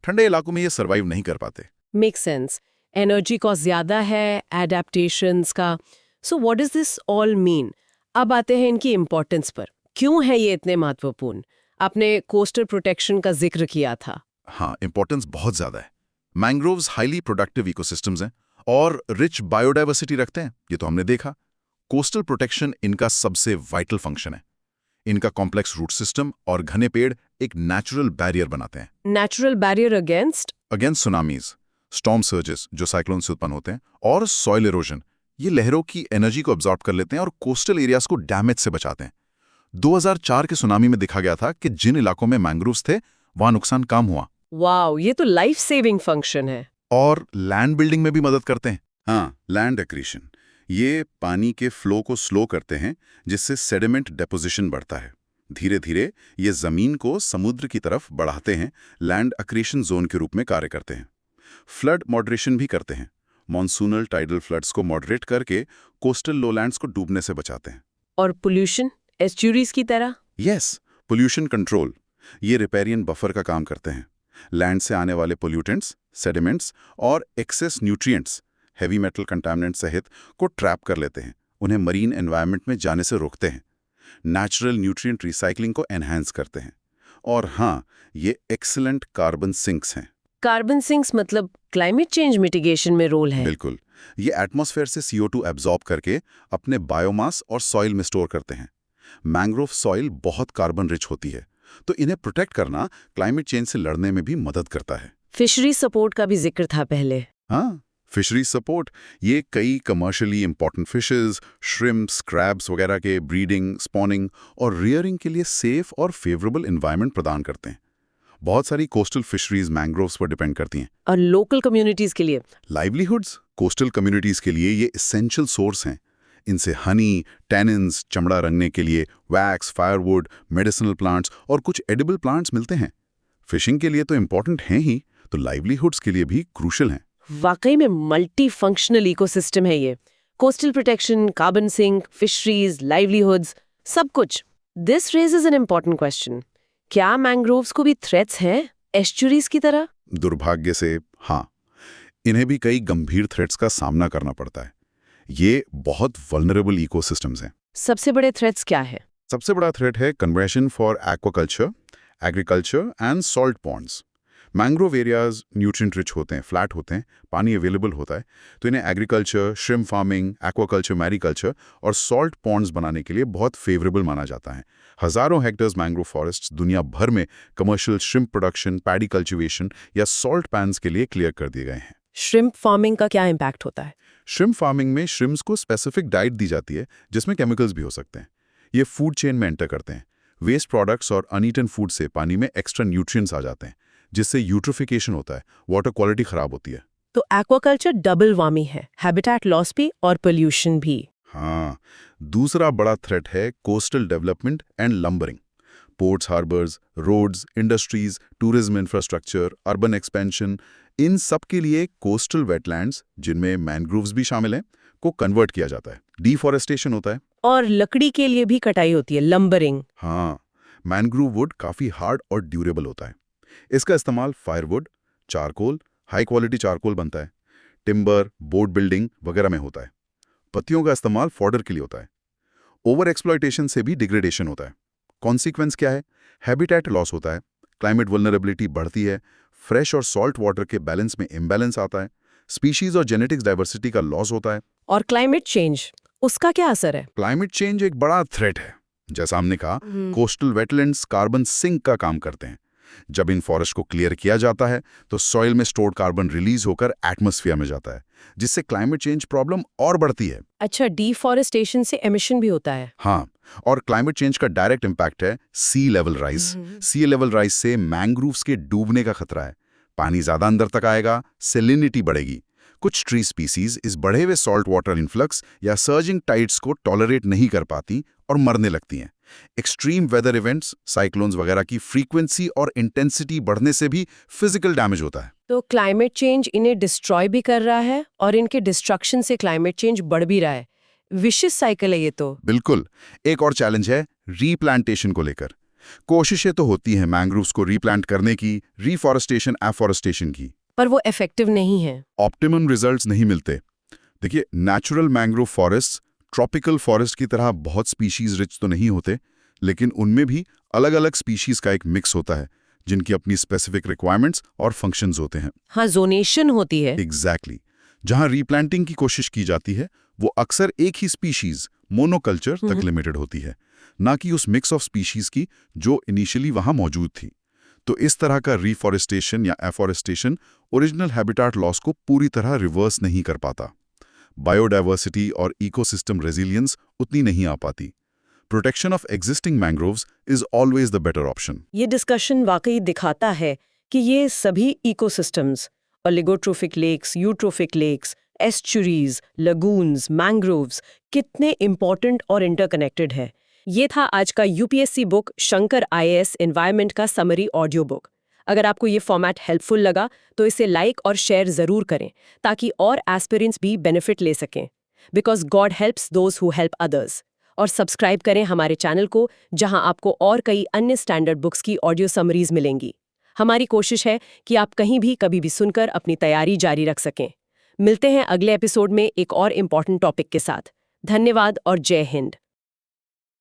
ठंडे इलाकों में ये सर्वाइव नहीं कर पाते। Make sense. एनर्जी कॉस्ट ज्यादा है, एडेप्टेशंस का। So what does this all mean? अब आते हैं इनकी इंपॉर्टेंस पर। क्यों है ये इतने महत्वपूर्ण? आपने कोस्टल प्रोटेक्शन का जिक्र किया था। हाँ, इंपॉर्टेंस बहुत ज्यादा है। मैंग्रोव्स हाईली प्रोडक्टिव इकोसिस्टम्स हैं और रिच बायोडाइवर्सिटी रखते हैं, ये तो हमने देखा। कोस्टल प्रोटेक्शन इनका सबसे वाइटल फंक्शन है। इनका कॉम्प्लेक्स रूट सिस्टम और घने पेड़ एक नेचुरल बैरियर बनाते हैं। Natural barrier against tsunamis, storm surges जो साइक्लोन से उत्पन्न होते हैं, और सॉइल इरोजन। ये लहरों की एनर्जी को अब्जॉर्ब कर लेते हैं और कोस्टल एरियाज को डैमेज से बचाते हैं। 2004 के सुनामी में देखा गया था कि जिन इलाकों में मैंग्रोव्स थे वहां नुकसान कम हुआ। वाओ, ये तो लाइफ सेविंग फंक्शन है। और लैंड बिल्डिंग में भी मदद करते हैं। हाँ, लैंड एक्रीशन। ये पानी के फ्लो को स्लो करते हैं, जिससे सेडिमेंट डेपोजिशन बढ़ता है। धीरे धीरे ये जमीन को समुद्र की तरफ बढ़ाते हैं, लैंड अक्रेशन जोन के रूप में कार्य करते हैं। फ्लड मॉडरेशन भी करते हैं। मॉनसूनल टाइडल फ्लड्स को मॉडरेट करके कोस्टल लोलैंड्स को डूबने से बचाते हैं। और पोल्यूशन एस्चुरीज की तरह? Yes, pollution control. ये रिपेरियन बफर का काम करते हैं। लैंड से आने वाले पोल्यूटेंट्स, सेडिमेंट्स और excess nutrients, heavy metal contaminant सहित को ट्रैप कर लेते हैं, उन्हें मरीन एनवायरनमेंट में जाने से रोकते हैं। नेचुरल न्यूट्रिएंट रिसाइकलिंग को एनहांस करते हैं। और हाँ, ये एक्सीलेंट कार्बन सिंक्स हैं। कार्बन सिंक्स मतलब क्लाइमेट चेंज मिटिगेशन में रोल है? बिल्कुल। ये एटमॉस्फेयर से CO2 एब्जॉर्ब करके अपने बायोमास और सॉइल में स्टोर करते हैं। मैंग्रोव सॉइल बहुत कार्बन रिच होती है, तो इन्हें प्रोटेक्ट करना क्लाइमेट चेंज से लड़ने में भी मदद करता है। फिशरी सपोर्ट का भी जिक्र था पहले। हाँ, फिशरी सपोर्ट ये कई commercially important fishes, shrimps, crabs वगैरह के ब्रीडिंग, स्पॉनिंग और रियरिंग के लिए सेफ और फेवरेबल एनवायरनमेंट प्रदान करते हैं। बहुत सारी कोस्टल फिशरीज मैंग्रोव्स पर डिपेंड करती हैं। और लोकल कम्युनिटीज के लिए? लाइवलीहुड्स कोस्टल कम्युनिटीज के लिए ये एसेंशियल सोर्स हैं। इनसे हनी, टैनिन्स, चमड़ा रंगने के लिए वैक्स, फायरवुड, मेडिसिनल प्लांट्स और कुछ एडिबल प्लांट्स मिलते हैं। फिशिंग के लिए तो इंपॉर्टेंट हैं ही, तो लाइवलीहुड्स के लिए भी क्रूशल हैं। वाकई में मल्टी फंक्शनल इकोसिस्टम है ये। Coastal protection, carbon sink, fisheries, livelihoods, सब कुछ। This raises an important question. क्या मैंग्रोव्स को भी थ्रेट्स हैं एस्चुरीज की तरह? दुर्भाग्य से हाँ, इन्हें भी कई गंभीर थ्रेट्स का सामना करना पड़ता है। ये बहुत वल्नरेबल इकोसिस्टम्स हैं। सबसे बड़े थ्रेट्स क्या है? सबसे बड़ा थ्रेट है conversion for aquaculture, agriculture and salt ponds. Mangrove areas nutrient rich होते हैं, फ्लैट होते हैं, पानी अवेलेबल होता है, तो इन्हें agriculture, shrimp farming, aquaculture, mariculture और सॉल्ट पॉन्ड्स बनाने के लिए बहुत फेवरेबल माना जाता है। हजारों हेक्टर्स मैंग्रोव फॉरेस्ट्स दुनिया भर में commercial shrimp production, paddy cultivation या सॉल्ट पैन्स के लिए क्लियर कर दिए गए हैं। श्रिम्प फार्मिंग का क्या इम्पैक्ट होता है? श्रिम्प फार्मिंग में श्रिम्प्स को स्पेसिफिक डाइट दी जाती है, जिसमें केमिकल्स भी हो सकते हैं। ये फूड चेन में एंटर करते हैं। वेस्ट प्रोडक्ट्स और अनईटन फूड से पानी में एक्स्ट्रा न्यूट्रिएंट्स आ जाते हैं, जिससे यूट्रोफिकेशन होता है, वाटर क्वालिटी खराब होती है। तो एक्वाकल्चर डबल वार्मिंग है, हैबिटेट लॉस भी और पोल्यूशन भी। हाँ, दूसरा बड़ा थ्रेट है coastal development and lumbering. Ports, harbours, roads, industries, tourism infrastructure, urban expansion, इन सब के लिए कोस्टल वेटलैंड्स, जिनमें मैनग्रोव्स भी शामिल हैं, को कन्वर्ट किया जाता है। डिफॉरेस्टेशन होता है। और लकड़ी के लिए भी कटाई होती है, लंबरिंग। हाँ, मैनग्रोव वुड काफी हार्ड और ड्यूरेबल होता है। इसका इस्तेमाल firewood, charcoal, high quality charcoal बनता है, टिम्बर, बोट बिल्डिंग वगैरह में होता है। पत्तियों का इस्तेमाल फॉडर के लिए होता है। ओवर एक्सप्लॉयटेशन से भी डिग्रेडेशन होता है। कॉन्सिक्वेंस क्या है? हैबिटेट लॉस होता है, क्लाइमेट वल्नरेबिलिटी बढ़ती है, फ्रेश और सॉल्ट वाटर के बैलेंस में इम्बैलेंस आता है, स्पीशीज और जेनेटिक्स डाइवर्सिटी का लॉस होता है। और क्लाइमेट चेंज, उसका क्या असर है? क्लाइमेट चेंज एक बड़ा थ्रेट है। जैसा हमने कहा, कोस्टल वेटलैंड्स कार्बन सिंक का काम करते हैं। जब इन फॉरेस्ट को क्लियर किया जाता है तो सॉइल में स्टोर्ड कार्बन रिलीज होकर एटमॉस्फेयर में जाता है, जिससे क्लाइमेट चेंज प्रॉब्लम और बढ़ती है। अच्छा, डिफॉरेस्टेशन से एमिशन भी होता है? हाँ, और क्लाइमेट चेंज का डायरेक्ट इम्पैक्ट है सी लेवल राइज। सी लेवल राइज से मैंग्रोव्स के डूबने का खतरा है। पानी ज्यादा अंदर तक आएगा, सेलिनिटी बढ़ेगी। कुछ ट्री स्पीसीज इस बढ़े हुए सॉल्ट वाटर इन्फ्लक्स या सर्जिंग टाइड्स को टॉलरेट नहीं कर पाती और मरने लगती हैं। एक्सट्रीम वेदर इवेंट्स, साइक्लोन्स वगैरह की फ्रीक्वेंसी और इंटेंसिटी बढ़ने से भी फिजिकल डैमेज होता है। तो क्लाइमेट चेंज इन्हें डिस्ट्रॉय भी कर रहा है और इनके डिस्ट्रक्शन से क्लाइमेट चेंज बढ़ भी रहा है। विशिष्ट साइकिल है ये तो। बिल्कुल। एक और चैलेंज है रीप्लांटेशन को लेकर। कोशिशें तो होती हैं मैंग्रोव्स को रीप्लांट करने की, रीफॉरेस्टेशन, एफॉरेस्टेशन की, पर वो इफेक्टिव नहीं है। ऑप्टिमम रिजल्ट्स नहीं मिलते। देखिए, natural mangrove forest tropical forest की तरह बहुत स्पीशीज रिच तो नहीं होते, लेकिन उनमें भी अलग अलग स्पीशीज का एक मिक्स होता है, जिनकी अपनी स्पेसिफिक रिक्वायरमेंट्स और फंक्शंस होते हैं। हाँ, जोनेशन होती है। एग्जैक्टली। जहां रीप्लांटिंग की कोशिश की जाती है, वो अक्सर एक ही स्पीशीज, मोनोकल्चर तक लिमिटेड होती है, ना कि उस मिक्स ऑफ स्पीशीज की जो इनिशियली वहां मौजूद थी। तो इस तरह का रीफॉरेस्टेशन या एफॉरेस्टेशन ओरिजिनल हैबिटेट लॉस को पूरी तरह रिवर्स नहीं कर पाता। बायोडाइवर्सिटी और इकोसिस्टम रेजिलियंस उतनी नहीं आ पाती। Protection of existing mangroves is always the better option. ये डिस्कशन वाकई दिखाता है कि ये सभी ecosystems, oligotrophic lakes, eutrophic lakes, estuaries, lagoons, mangroves कितने इंपॉर्टेंट और इंटरकनेक्टेड है। ये था आज का UPSC book Shankar IAS environment का समरी ऑडियो बुक। अगर आपको ये फॉर्मेट हेल्पफुल लगा तो इसे लाइक और शेयर ज़रूर करें ताकि और एस्पिरेंट्स भी बेनिफिट ले सकें। Because God helps those who help others. और सब्सक्राइब करें हमारे चैनल को, जहां आपको और कई अन्य स्टैंडर्ड बुक्स की ऑडियो समरीज मिलेंगी। हमारी कोशिश है कि आप कहीं भी कभी भी सुनकर अपनी तैयारी जारी रख सकें। मिलते हैं अगले एपिसोड में एक और इम्पॉर्टेंट टॉपिक के साथ। धन्यवाद और जय हिंद।